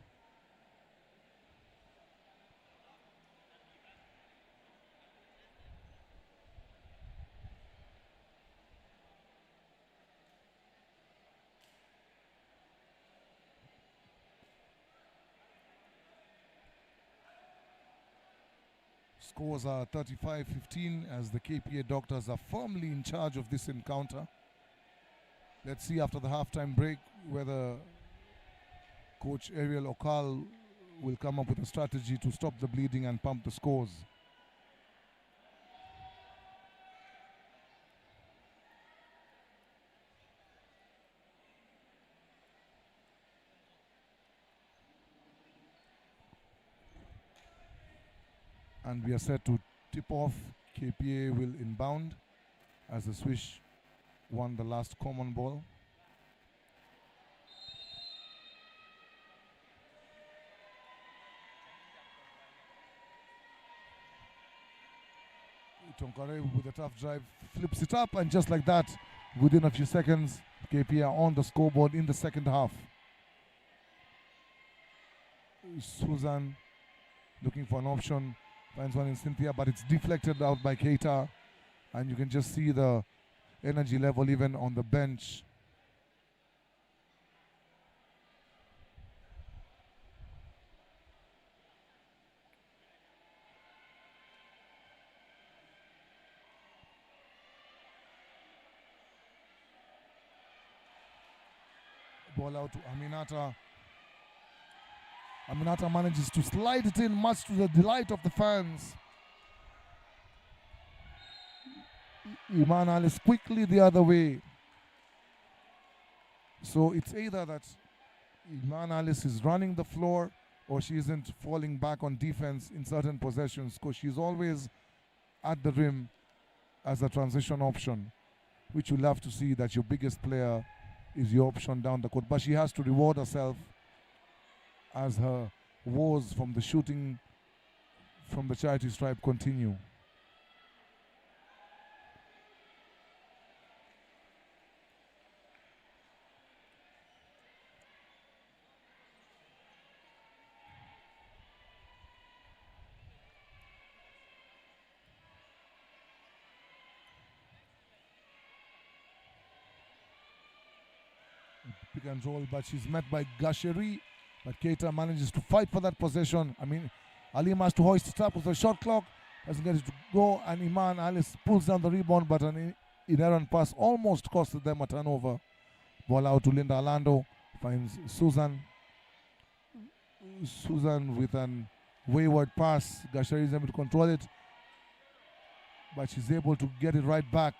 Scores are 35-15 as the KPA Dockers are firmly in charge of this encounter. Let's see after the halftime break whether Coach Ariel Okal will come up with a strategy to stop the bleeding and pump the scores. And we are set to tip off. KPA will inbound as the Swish won the last common ball. Tonkare with a tough drive flips it up, and just like that, within a few seconds, KPA on the scoreboard in the second half. Susan looking for an option, finds one in Cynthia, but it's deflected out by Keita, and you can just see the energy level even on the bench. Ball out to Aminata. Aminata manages to slide it in, much to the delight of the fans. Iman Alice quickly the other way. So it's either that Iman Alice is running the floor or she isn't falling back on defense in certain possessions, because she's always at the rim as a transition option, which you love to see, that your biggest player is your option down the court. But she has to reward herself as her woes from the shooting from the charity stripe continue. Pick and roll, but she's met by Gasheri. But Keita manages to fight for that possession. I mean, Alima has to hoist it up with the shot clock. Doesn't get it to go, and Iman Alice pulls down the rebound, but an inerrant pass almost costed them a turnover. Ball out to Linda Alando. Finds Susan. Susan with an wayward pass. Gasheri is able to control it, but she's able to get it right back.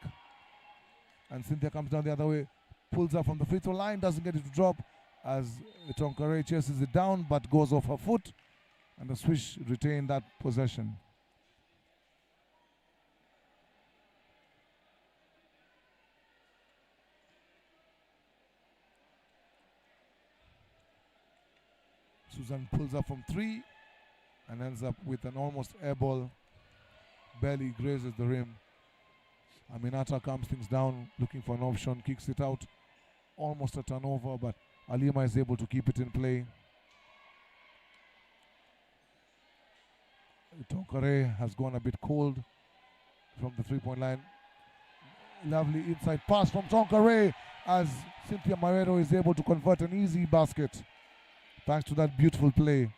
And Cynthia comes down the other way. Pulls up from the free throw line, doesn't get it to drop as Tonkare chases it down but goes off her foot, and the Swish retain that possession. Susan pulls up from three and ends up with an almost air ball, barely grazes the rim. Aminata calms things down, looking for an option, kicks it out. Almost a turnover, but Alima is able to keep it in play. Tonkare has gone a bit cold from the three-point line. Lovely inside pass from Tonkare as Cynthia Marrero is able to convert an easy basket thanks to that beautiful play.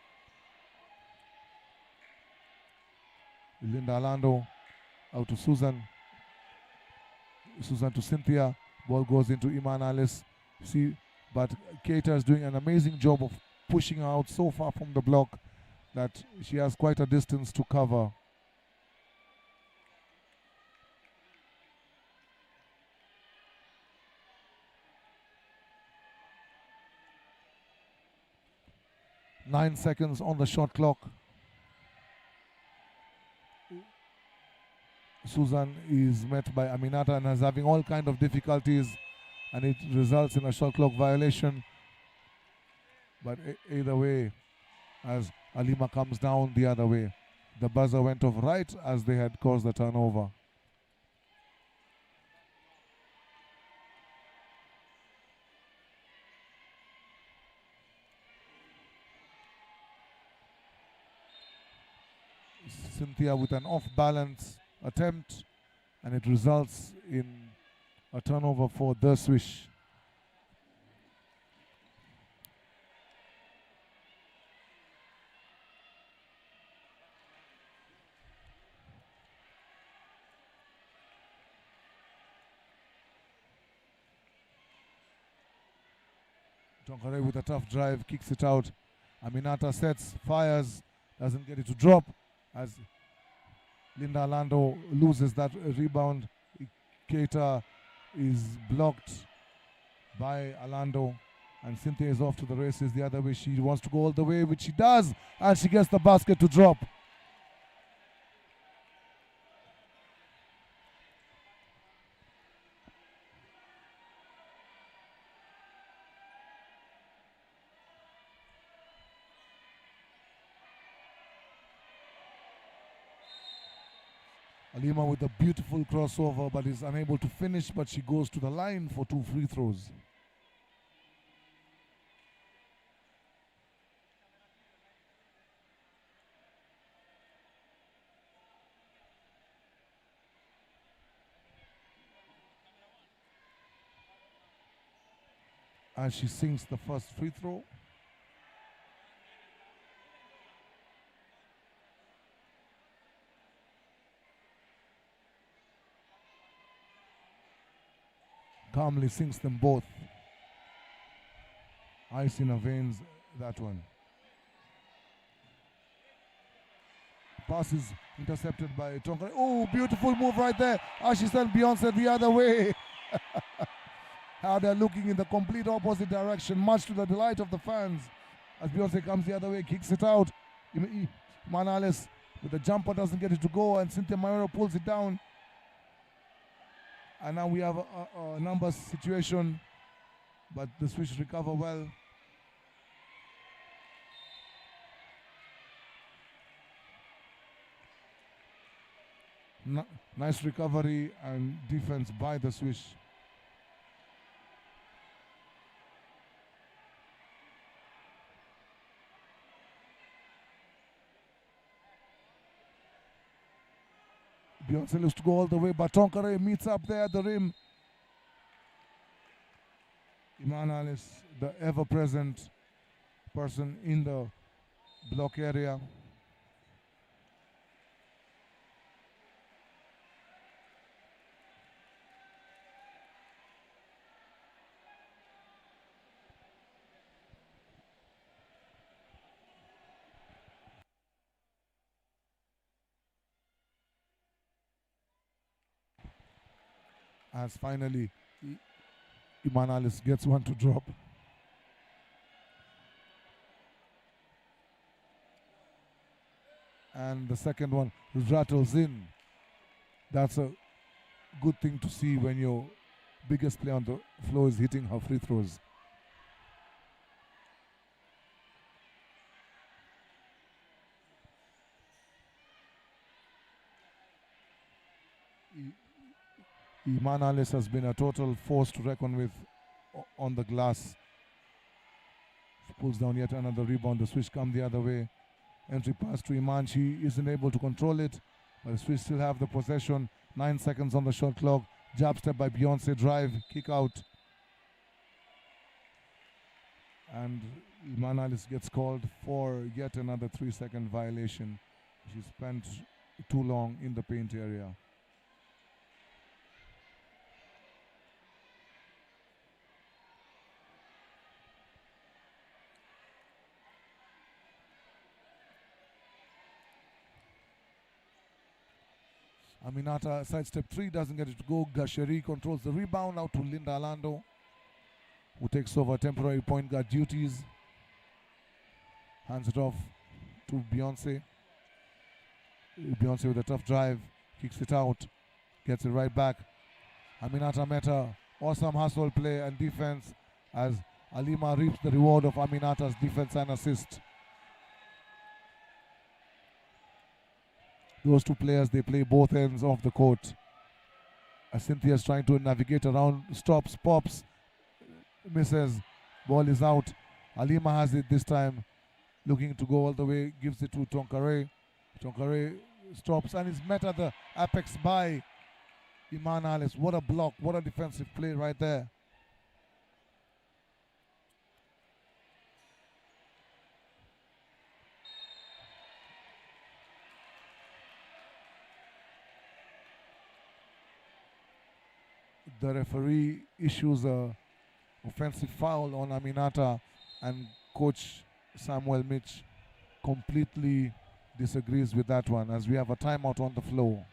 Linda Alando out to Susan. Susan to Cynthia. Ball goes into Iman Alice. See, but Keita is doing an amazing job of pushing her out so far from the block that she has quite a distance to cover. Nine seconds on the shot clock. Susan is met by Aminata and is having all kind of difficulties, and it results in a shot clock violation. But either way, as Alima comes down the other way, the buzzer went off right as they had caused the turnover. Cynthia with an off-balance attempt, and it results in a turnover for the Swish. Tonkare with a tough drive, kicks it out. Aminata sets, fires, doesn't get it to drop as Linda Lando loses that rebound. Keita is blocked by Alando, and Cynthia is off to the races the other way. She wants to go all the way, which she does, and she gets the basket to drop. Alima with a beautiful crossover, but is unable to finish, but she goes to the line for 2 free throws. And she sinks the first free throw. Calmly sinks them both. Ice in her veins, that one. Pass is intercepted by Tonka. Oh, beautiful move right there. She sent Beyonce the other way. How they're looking in the complete opposite direction, much to the delight of the fans. As Beyonce comes the other way, kicks it out. Manales with the jumper doesn't get it to go, and Cynthia Mayoro pulls it down. And now we have a numbers situation, but the Swish recover well. Nice recovery and defense by the Swish. Beyonce looks to go all the way, but Tonkare meets up there at the rim. Iman Alice, the ever-present person in the block area. As finally Iman Alice gets one to drop. And the second one rattles in. That's a good thing to see when your biggest player on the floor is hitting her free throws. Iman Alice has been a total force to reckon with on the glass. She pulls down yet another rebound. The Swish come the other way. Entry pass to Iman. She isn't able to control it, but the Swish still have the possession. 9 seconds on the shot clock. Jab step by Beyonce. Drive. Kick out. And Iman Alice gets called for yet another 3-second violation. She spent too long in the paint area. Aminata sidestep 3, doesn't get it to go. Gasheri controls the rebound out to Linda Lando, who takes over temporary point guard duties. Hands it off to Beyonce. Beyonce with a tough drive, kicks it out, gets it right back. Aminata Meta, awesome hustle play and defense as Alima reaps the reward of Aminata's defense and assist. Those two players, they play both ends of the court. As Cynthia's trying to navigate around, stops, pops, misses, ball is out. Alima has it this time, looking to go all the way, gives it to Tonkare. Tonkare stops and is met at the apex by Iman Alice. What a block, what a defensive play right there. The referee issues a offensive foul on Aminata, and coach Samuel Mitch completely disagrees with that one as we have a timeout on the floor.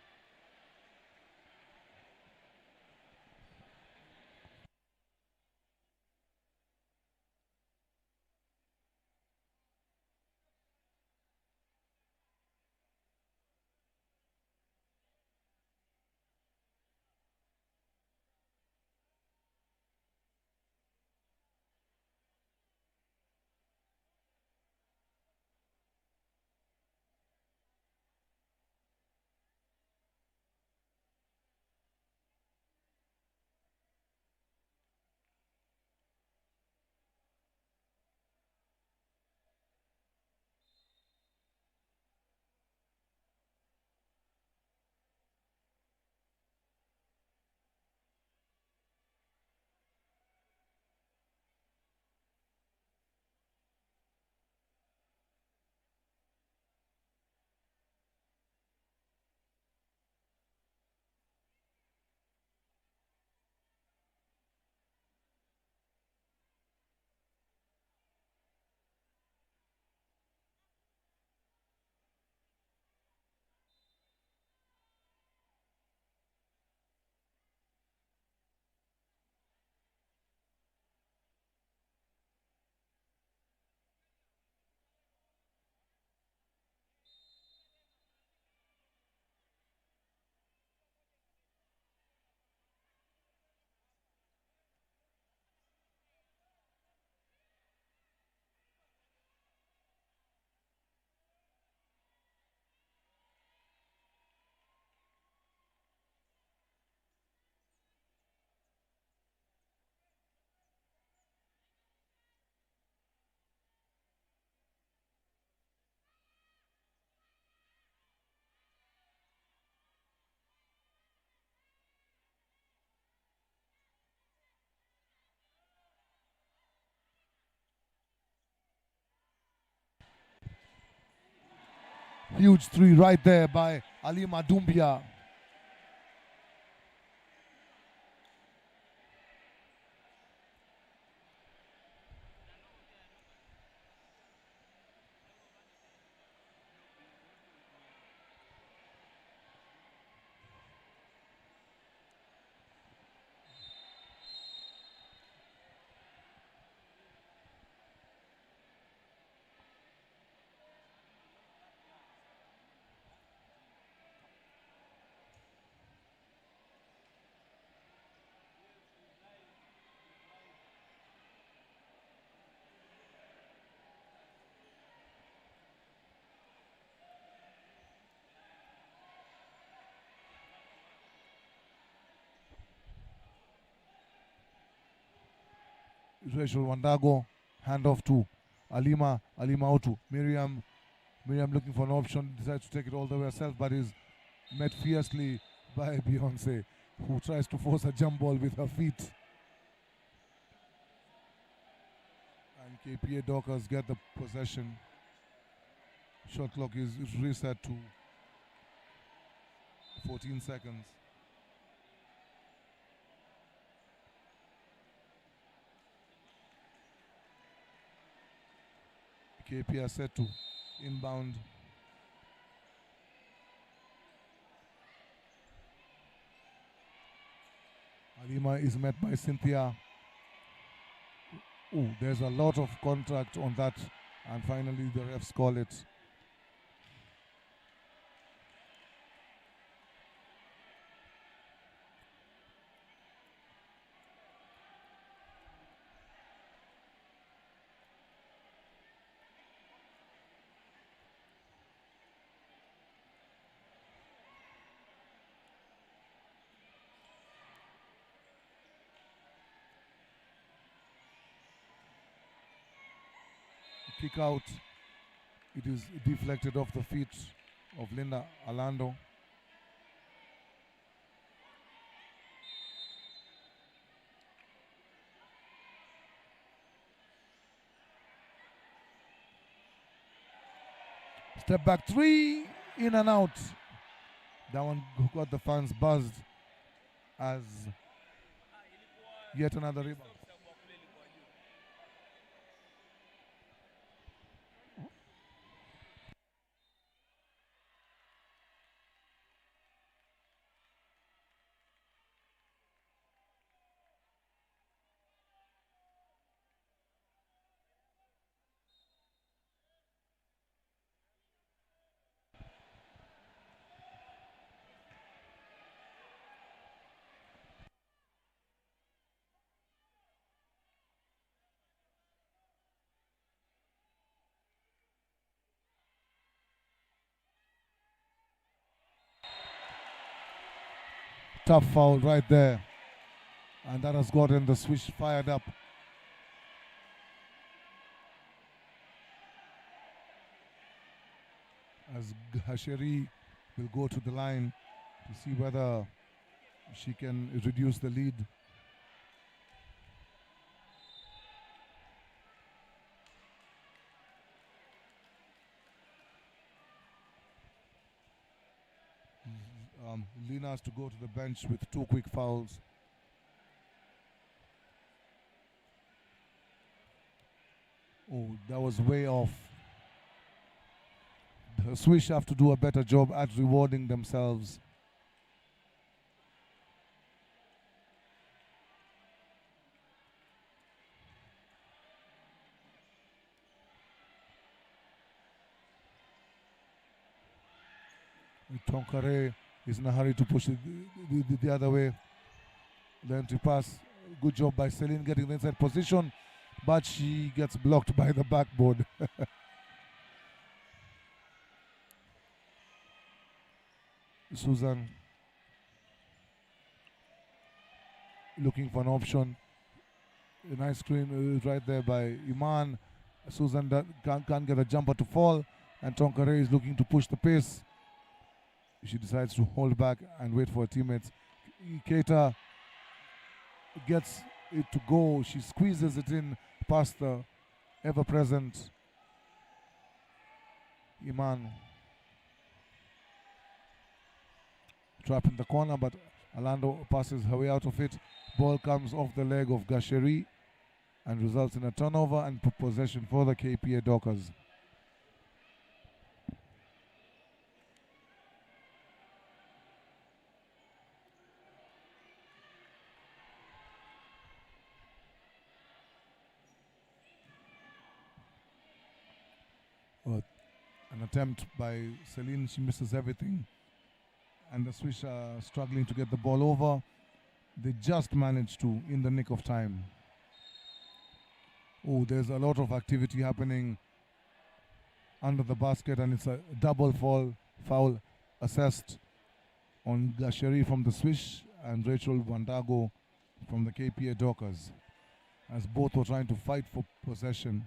Huge three right there by Alima Doumbia. Rachel Wandago, handoff to Alima Otu. Miriam looking for an option, decides to take it all the way herself, but is met fiercely by Beyonce, who tries to force a jump ball with her feet. And KPA Dockers get the possession. Shot clock is reset to 14 seconds. KPA set to inbound. Alima is met by Cynthia. Oh, there's a lot of contact on that, and finally the refs call it. Kick out. It is deflected off the feet of Linda Orlando. Step back three, in and out. That one got the fans buzzed as yet another rebound. Tough foul right there. And that has gotten the Swish fired up. As Hasheri will go to the line to see whether she can reduce the lead. Lena has to go to the bench with 2 quick fouls. Oh, that was way off. The Swish have to do a better job at rewarding themselves. Tonkare is in a hurry to push it the other way. The entry pass, good job by Celine getting the inside position, but she gets blocked by the backboard. Susan looking for an option. A nice screen right there by Iman. Susan can't get a jumper to fall, and Tonkare is looking to push the pace. She decides to hold back and wait for her teammates. Keita gets it to go. She squeezes it in past the ever-present Iman. Trap in the corner, but Orlando passes her way out of it. Ball comes off the leg of Gasheri and results in a turnover and possession for the KPA Dockers. An attempt by Celine, she misses everything. And the Swish are struggling to get the ball over. They just managed to in the nick of time. Oh, there's a lot of activity happening under the basket, and it's a double foul assessed on Gasheri from the Swish and Rachel Wandago from the KPA Dockers, as both were trying to fight for possession.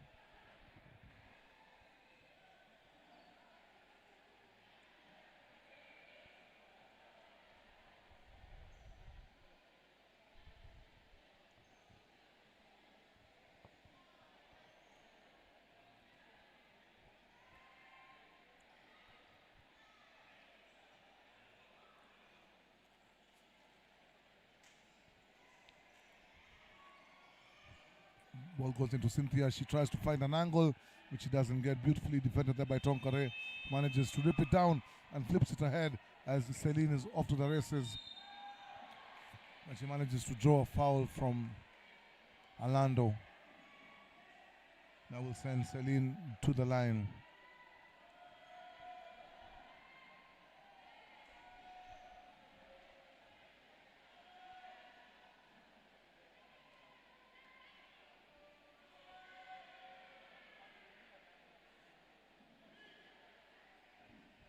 Ball goes into Cynthia. She tries to find an angle, which she doesn't get. Beautifully defended there by Tonkare. Manages to rip it down and flips it ahead as Celine is off to the races. And she manages to draw a foul from Orlando. That will send Celine to the line.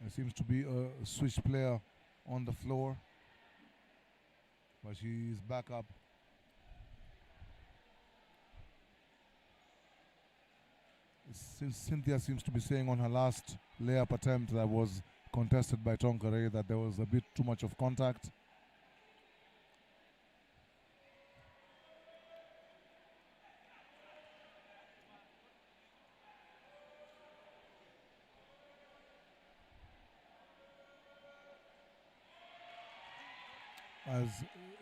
There seems to be a Swish player on the floor, but she is back up. Since Cynthia seems to be saying on her last layup attempt that was contested by Tonkare, that there was a bit too much of contact. As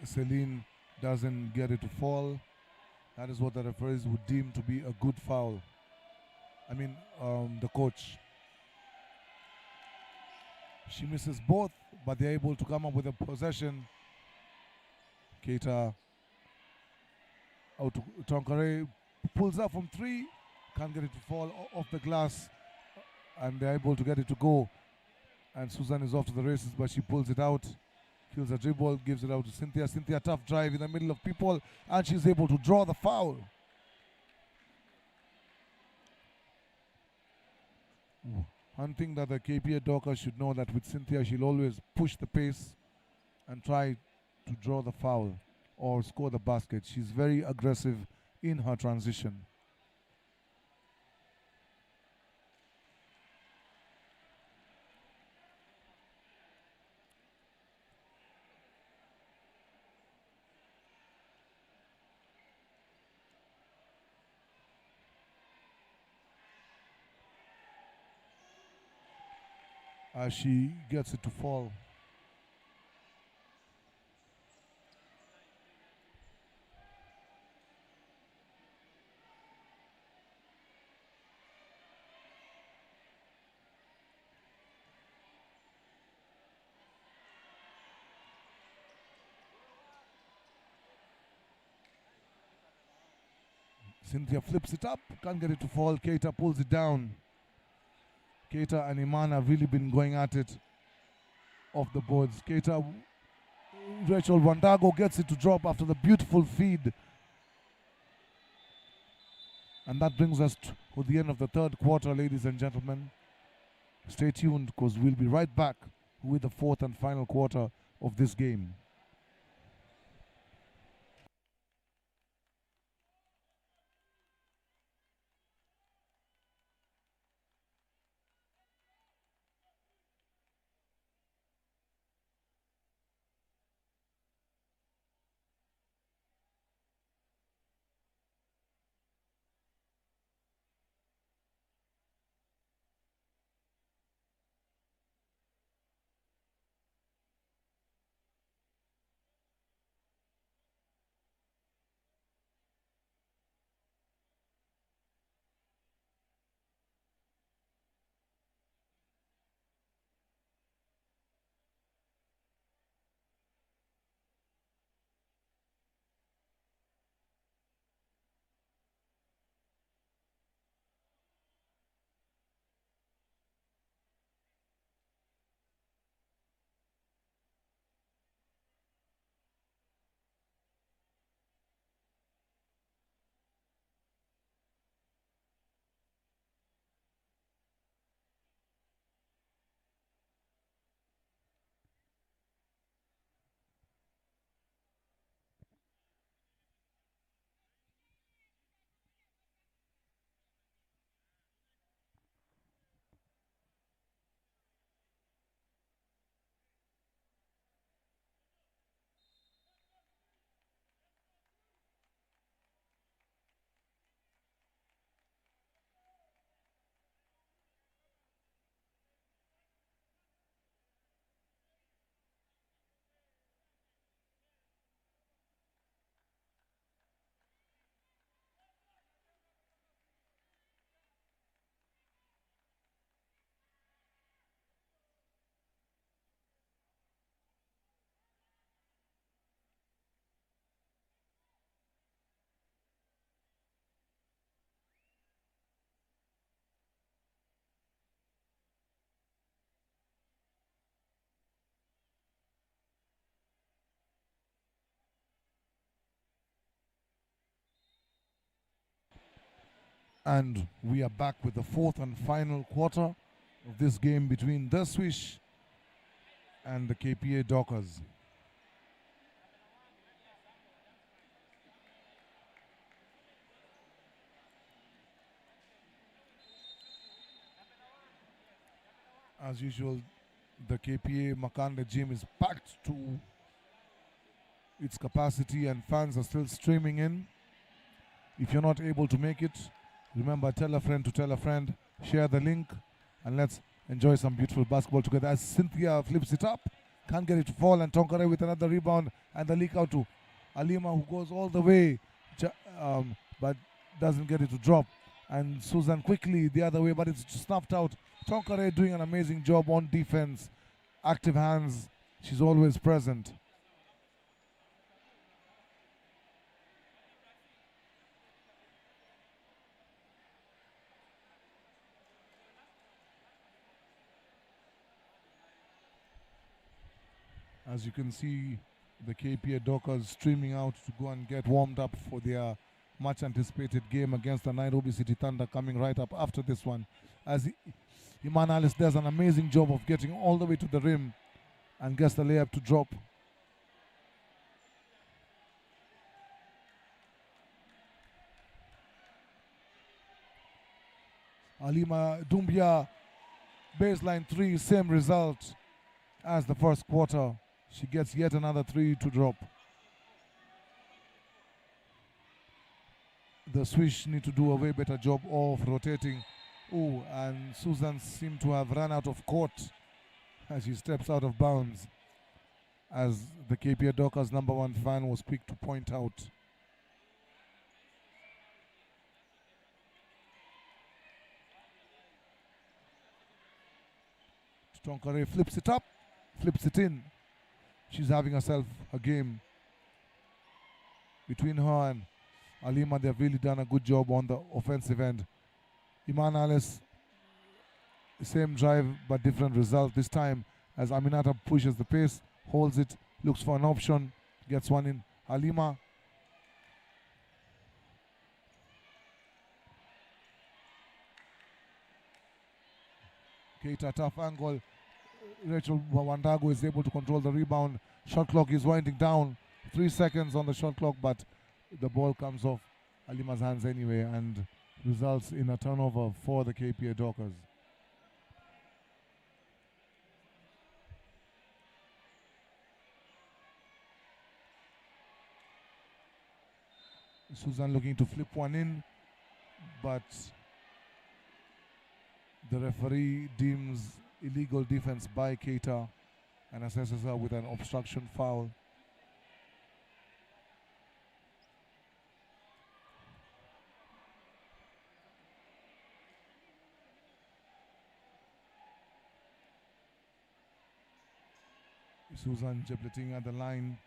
Celine doesn't get it to fall, that is what the referees would deem to be a good foul. I mean, the coach. She misses both, but they're able to come up with a possession. Keita out to Tonkare, pulls up from 3, can't get it to fall off the glass, and they're able to get it to go. And Susan is off to the races, but she pulls it out, kills a dribble, gives it out to Cynthia. Cynthia, tough drive in the middle of people, and she's able to draw the foul. One thing that the KPA Dockers should know, that with Cynthia, she'll always push the pace and try to draw the foul or score the basket. She's very aggressive in her transition. As she gets it to fall. Cynthia flips it up, can't get it to fall. Keita pulls it down. Keita and Iman have really been going at it off the boards. Keita, Rachel Wandago gets it to drop after the beautiful feed. And that brings us to the end of the third quarter, ladies and gentlemen. Stay tuned, because we'll be right back with the fourth and final quarter of this game. And we are back with the fourth and final quarter of this game between the Swish and the KPA Dockers. As usual, The KPA Makande gym is packed to its capacity and fans are still streaming in. If you're not able to make it, remember, tell a friend to tell a friend, share the link, and let's enjoy some beautiful basketball together. As Cynthia flips it up, can't get it to fall, and Tonkare with another rebound, and the leak out to Alima, who goes all the way, but doesn't get it to drop. And Susan quickly the other way, but it's snuffed out. Tonkare doing an amazing job on defense. Active hands, she's always present. As you can see, the KPA Dockers streaming out to go and get warmed up for their much anticipated game against the Nairobi City Thunder coming right up after this one. As Iman Alice does an amazing job of getting all the way to the rim and gets the layup to drop. Alima Dumbia, baseline three, same result as the first quarter. She gets yet another three to drop. The Swish need to do a way better job of rotating. Oh, and Susan seemed to have run out of court as she steps out of bounds, as the KPA Dockers #1 fan was quick to point out. Tonkare flips it up, flips it in. She's having herself a game. Between her and Alima, they've really done a good job on the offensive end. Iman Alice, same drive but different result this time, as Aminata pushes the pace, holds it, looks for an option, gets one in. Alima, Keita, tough angle. Rachel Wandago is able to control the rebound. Shot clock is winding down. 3 seconds on the shot clock, but the ball comes off Alima's hands anyway and results in a turnover for the KPA Dockers. Susan looking to flip one in, but the referee deems illegal defense by Keita and assesses her with an obstruction foul. Susan Jebleting at the line,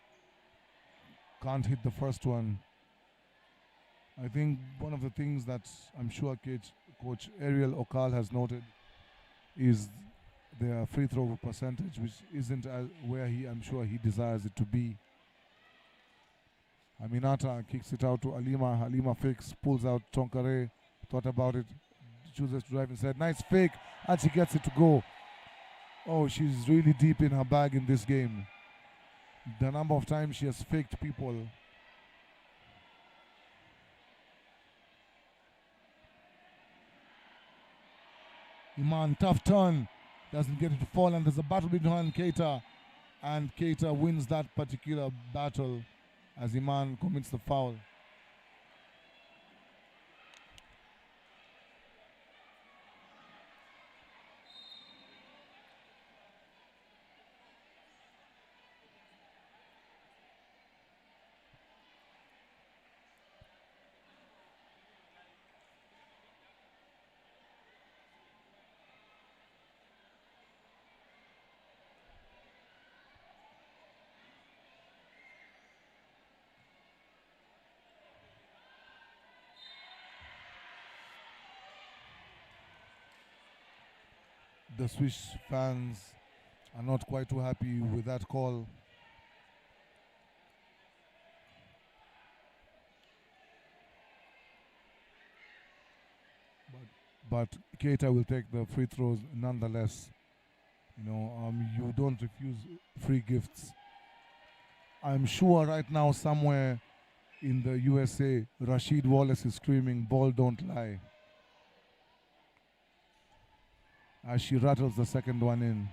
can't hit the first one. I think one of the things that I'm sure Coach Ariel Okal has noted is their free throw percentage, which isn't where I'm sure he desires it to be. Aminata kicks it out to Alima. Alima fakes, pulls out Tonkare, thought about it, chooses to drive inside. Nice fake, and she gets it to go. Oh, she's really deep in her bag in this game. The number of times she has faked people. Iman, tough turn, doesn't get it to fall, and there's a battle between her and Keita, and Keita wins that particular battle as Iman commits the foul. The Swish fans are not quite too happy with that call. But Keita will take the free throws nonetheless. You don't refuse free gifts. I'm sure right now somewhere in the USA, Rashid Wallace is screaming, "Ball don't lie," as she rattles the second one in.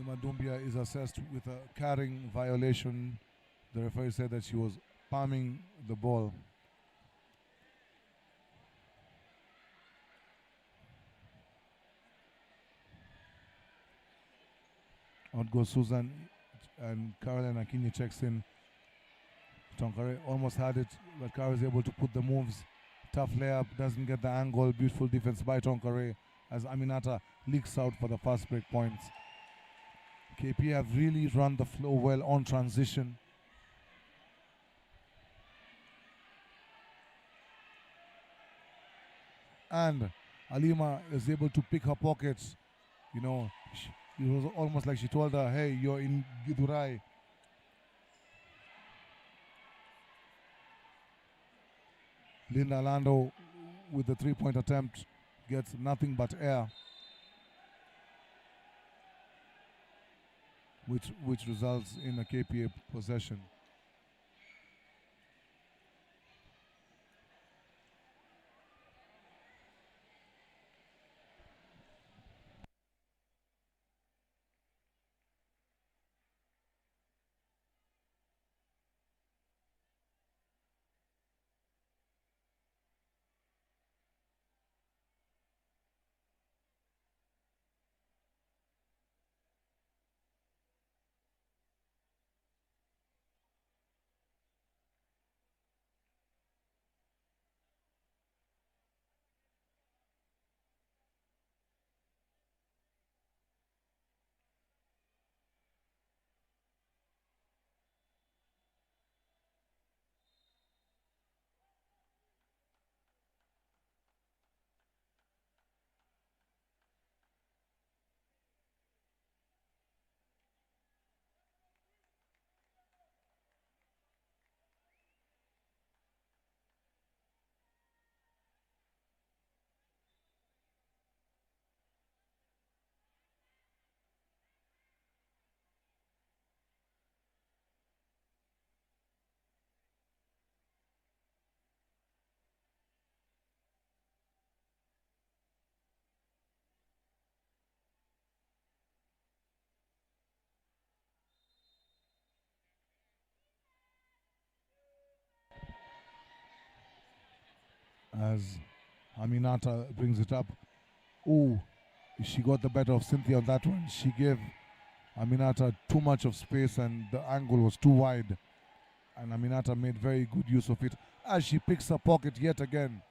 Alima Doumbia is assessed with a carrying violation. The referee said that she was palming the ball. Out goes Susan, and Caroline Akinyi checks in. Tonkare almost had it, but Kara is able to put the moves. Tough layup, doesn't get the angle. Beautiful defense by Tonkare as Aminata leaks out for the fast break points. KPA have really run the flow well on transition. And Alima is able to pick her pockets. You know, it was almost like she told her, hey, you're in Gidurai. Linda Lando with the three-point attempt gets nothing but air, which results in a KPA possession. As Aminata brings it up. Ooh, she got the better of Cynthia on that one. She gave Aminata too much of space and the angle was too wide. And Aminata made very good use of it as she picks her pocket yet again.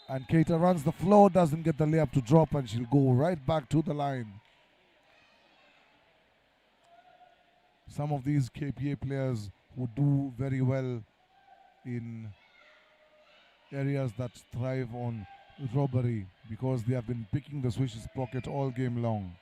And Keita runs the floor, doesn't get the layup to drop, and she'll go right back to the line. Some of these KPA players would do very well in areas that thrive on robbery because they have been picking the Swish's pocket all game long.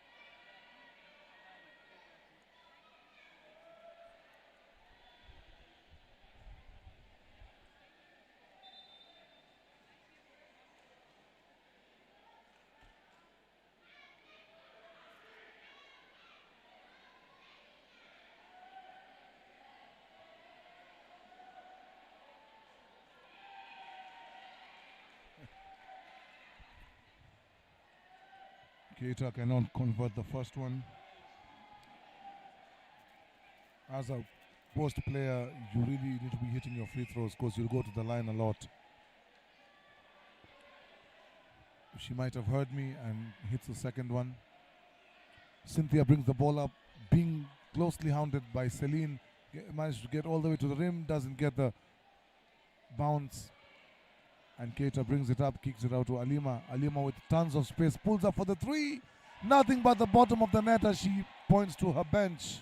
Keita cannot convert the first one. As a post player, you really need to be hitting your free throws because you'll go to the line a lot. She might have heard me and hits the second one. Cynthia brings the ball up, being closely hounded by Celine. Managed to get all the way to the rim, doesn't get the bounce. And Keita brings it up, kicks it out to Alima. Alima with tons of space, pulls up for the three. Nothing but the bottom of the net as she points to her bench,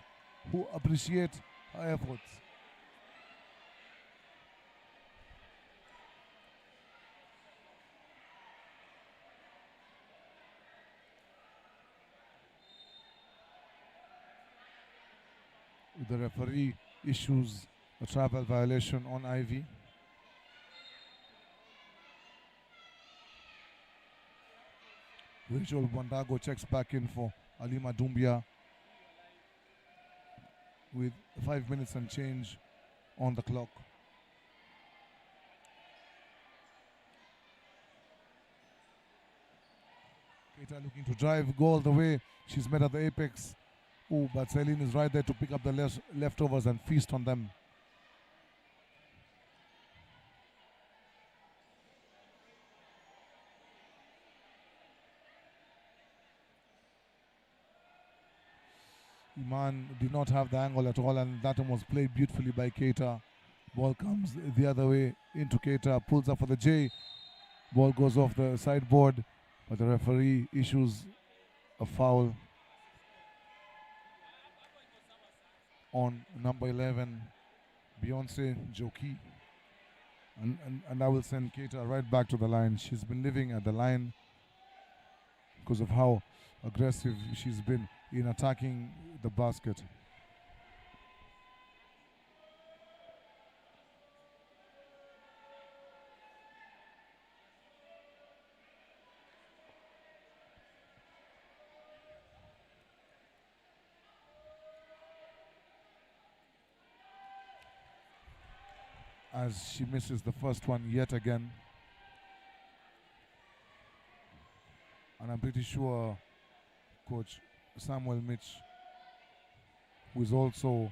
who appreciate her efforts. The referee issues a travel violation on Ivy. Rachel Wandago checks back in for Alima Doumbia with 5 minutes and change on the clock. Keita looking to drive, go all the way. She's met at the apex. Oh, but Celine is right there to pick up the leftovers and feast on them. Iman did not have the angle at all, and that one was played beautifully by Keita. Ball comes the other way into Keita, pulls up for the J. Ball goes off the sideboard, but the referee issues a foul on number 11, Beyonce Joki. And I will send Keita right back to the line. She's been living at the line because of how aggressive she's been in attacking the basket. As she misses the first one yet again. And I'm pretty sure Coach Samuel Mitch, who is also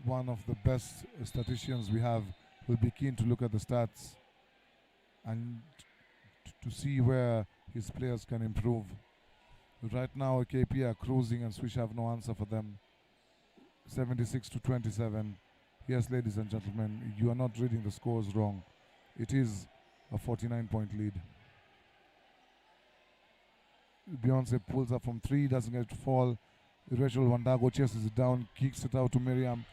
one of the best statisticians we have, will be keen to look at the stats and to see where his players can improve. Right now, KPA are cruising and Swish have no answer for them. 76-27. Yes, ladies and gentlemen, you are not reading the scores wrong. It is a 49-point lead. Beyonce pulls up from 3, doesn't get to fall. Rachel Wandago chases it down, kicks it out to Miriam.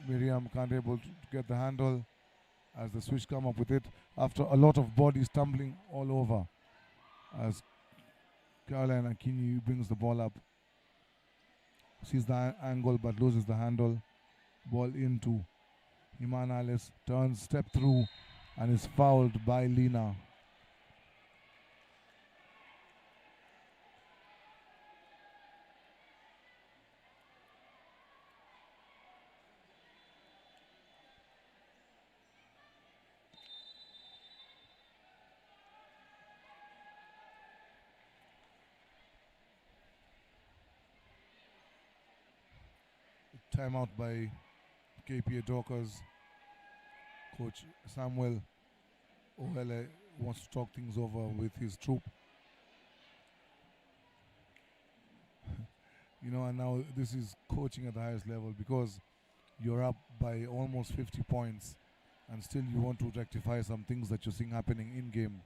Miriam can't able to get the handle as the Swish come up with it after a lot of bodies tumbling all over as Caroline Akini brings the ball up. Sees the angle but loses the handle. Ball into Iman Alice, turns, step through, and is fouled by Lina. Timeout by KPA Dockers. Coach Samuel Ohele wants to talk things over with his troop. You know, and now this is coaching at the highest level because you're up by almost 50 points and still you want to rectify some things that you're seeing happening in game.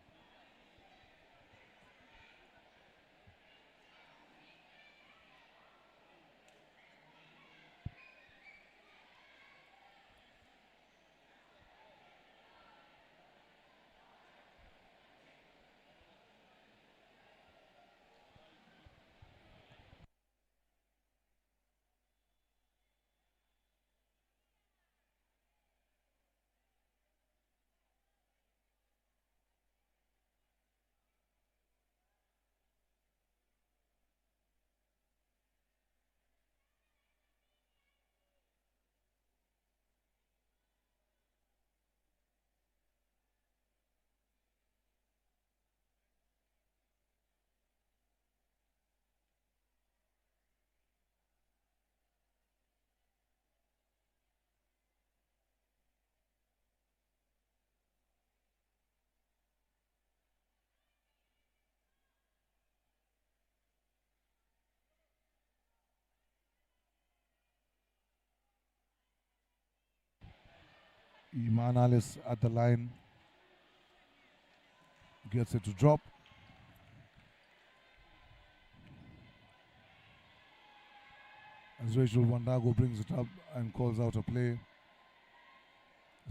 Iman Alice at the line gets it to drop. As Rachel Wandago brings it up and calls out a play.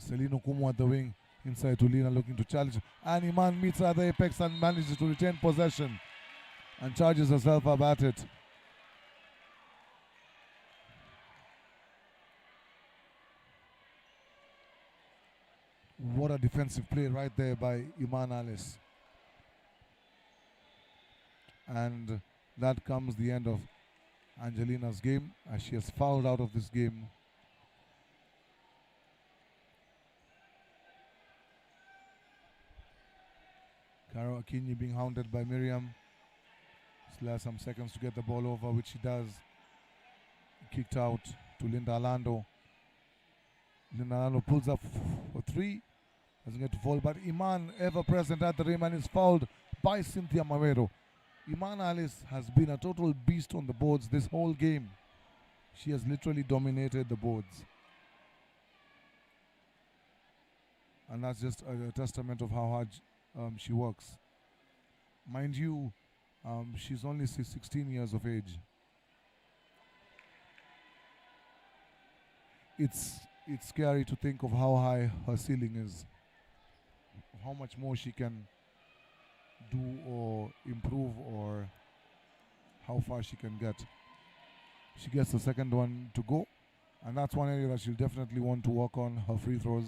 Celino Kumu at the wing, inside to Lina looking to challenge. And Iman meets her at the apex and manages to retain possession and charges herself up at it. What a defensive play right there by Iman Alice. And that comes the end of Angelina's game as she has fouled out of this game. Caro Akinyi being hounded by Miriam. Still has some seconds to get the ball over, which she does. Kicked out to Linda Alando. Linda Alando pulls up for three. Doesn't get to fall, but Iman, ever present at the rim, and is fouled by Cynthia Mawero. Iman Alice has been a total beast on the boards this whole game. She has literally dominated the boards. And that's just a testament of how hard she works. Mind you, she's only 16 years of age. It's scary to think of how high her ceiling is, of how much more she can do or improve, or how far she can get. She gets the second one to go, and that's one area that she'll definitely want to work on, her free throws.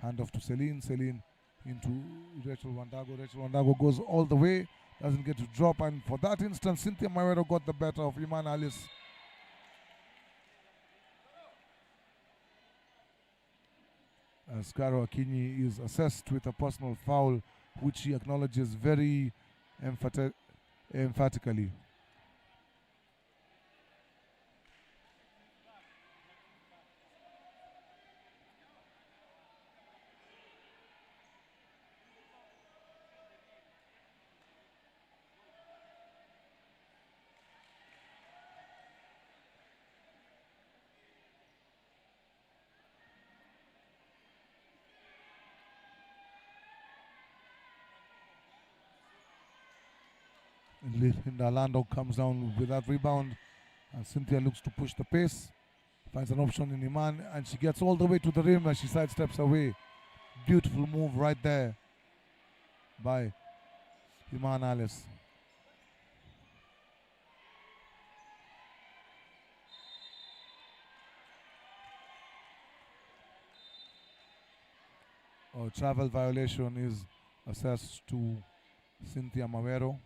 Hand off to Celine. Celine into Rachel Wandago. Rachel Wandago goes all the way, doesn't get to drop, and for that instance, Cynthia Mawero got the better of Iman Alice. As Caro Akinyi is assessed with a personal foul, which she acknowledges very emphatically. Linda Alando comes down with that rebound, and Cynthia looks to push the pace, finds an option in Iman, and she gets all the way to the rim as she sidesteps away. Beautiful move right there by Iman Alice. A travel violation is assessed to Cynthia Mawero.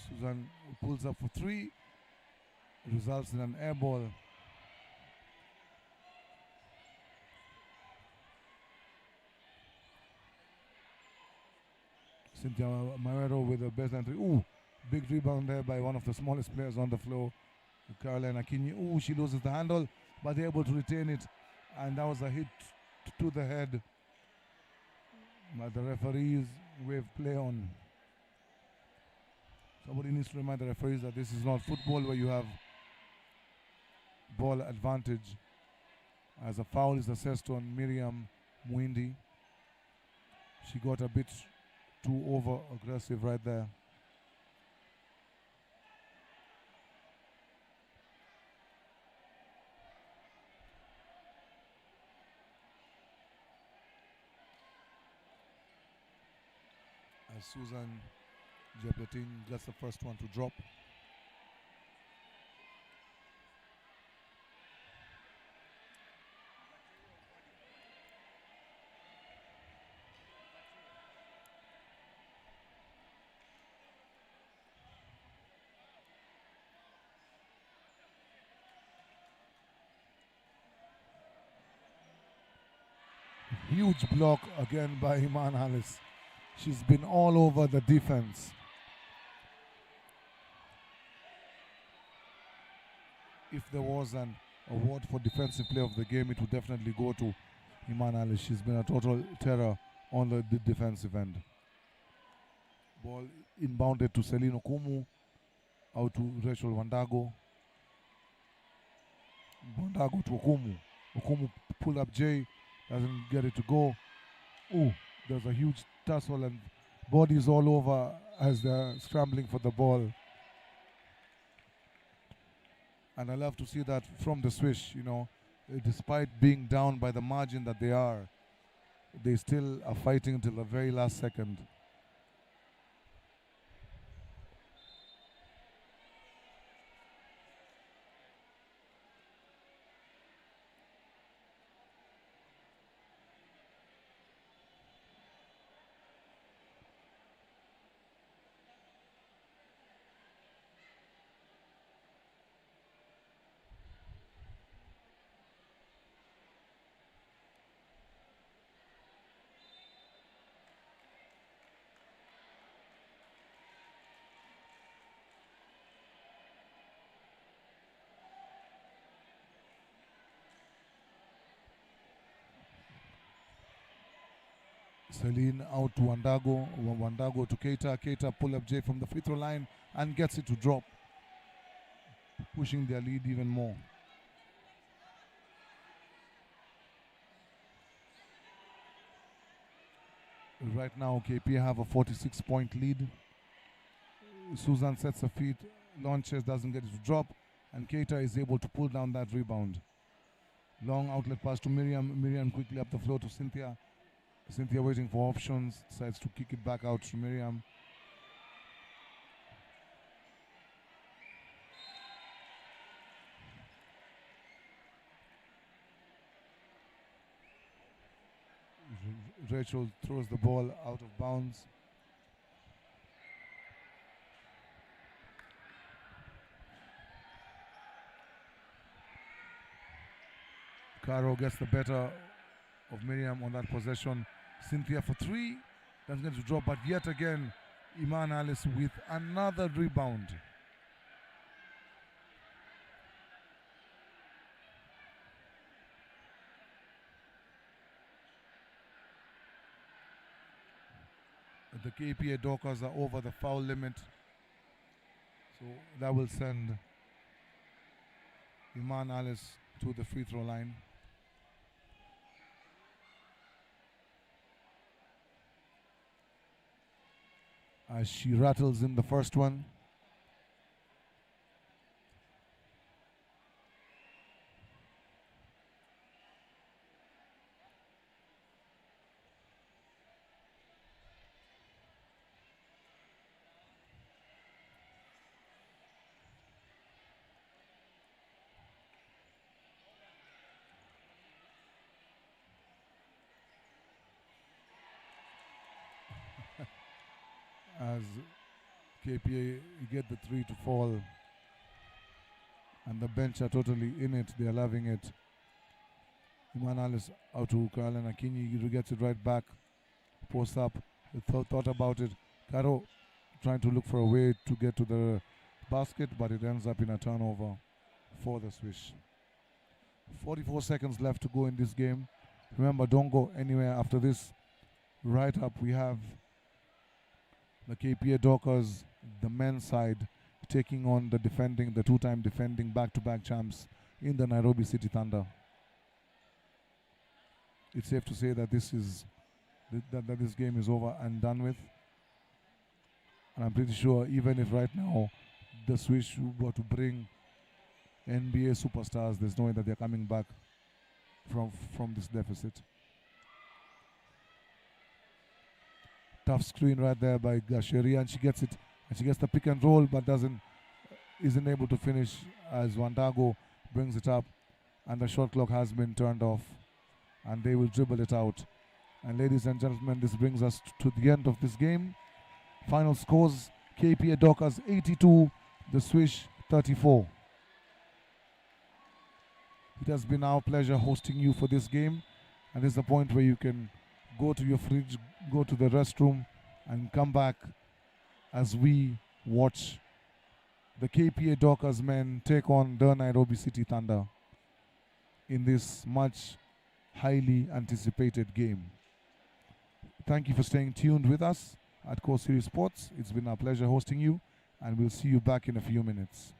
Susan pulls up for three, results in an air ball. Cynthia Mawero with a baseline three. Ooh, big rebound there by one of the smallest players on the floor, Caroline Akinyi. Ooh, she loses the handle, but they're able to retain it, and that was a hit to the head. But the referees wave play on. Somebody needs to remind the referees that this is not football where you have ball advantage, as a foul is assessed on Miriam Mwindi. She got a bit too over aggressive right there. As Susan Jepletin gets the first one to drop. Huge block again by Iman Alice. She's been all over the defense. If there was an award for defensive player of the game, it would definitely go to Iman Alice. She's been a total terror on the defensive end. Ball inbounded to Celine Okumu, out to Rachel Wandago. Wandago to Okumu. Okumu pull up J, doesn't get it to go. Ooh, there's a huge tussle and bodies all over as they're scrambling for the ball. And I love to see that from the Swish, you know, despite being down by the margin that they are, they still are fighting until the very last second. Celine out to Wandago. Wandago to Keita. Keita pull up J from the free throw line and gets it to drop, pushing their lead even more. Right now, KPA have a 46-point lead. Susan sets her feet, launches, doesn't get it to drop, and Keita is able to pull down that rebound. Long outlet pass to Miriam. Miriam quickly up the floor to Cynthia. Cynthia waiting for options, decides to kick it back out to Miriam. Rachel throws the ball out of bounds. Caro gets the better of Miriam on that possession. Cynthia for three, doesn't get to drop, but yet again, Iman Alice with another rebound. The KPA Dockers are over the foul limit, so that will send Iman Alice to the free throw line. As she rattles in the first one. As KPA get the three to fall, and the bench are totally in it, they are loving it. Iman Alice out to Carolina Kinyi, gets it right back, post up, thought about it. Caro trying to look for a way to get to the basket, but it ends up in a turnover for the Swish. 44 seconds left to go in this game. Remember, don't go anywhere after this. Right up we have the KPA Dockers, the men's side, taking on the two-time defending back-to-back champs in the Nairobi City Thunder. It's safe to say that this game is over and done with. And I'm pretty sure even if right now the Swish were to bring NBA superstars, there's no way that they're coming back from this deficit. Tough screen right there by Gasheri, and she gets it, and she gets the pick and roll, but isn't able to finish as Wandago brings it up, and the shot clock has been turned off, and they will dribble it out. And ladies and gentlemen, this brings us to the end of this game. Final scores: KPA Dockers 82, the Swish 34. It has been our pleasure hosting you for this game, and this is the point where you can go to your fridge, go to the restroom, and come back as we watch the KPA Dockers men take on the Nairobi City Thunder in this much highly anticipated game. Thank you for staying tuned with us at Core Series Sports. It's been our pleasure hosting you, and we'll see you back in a few minutes.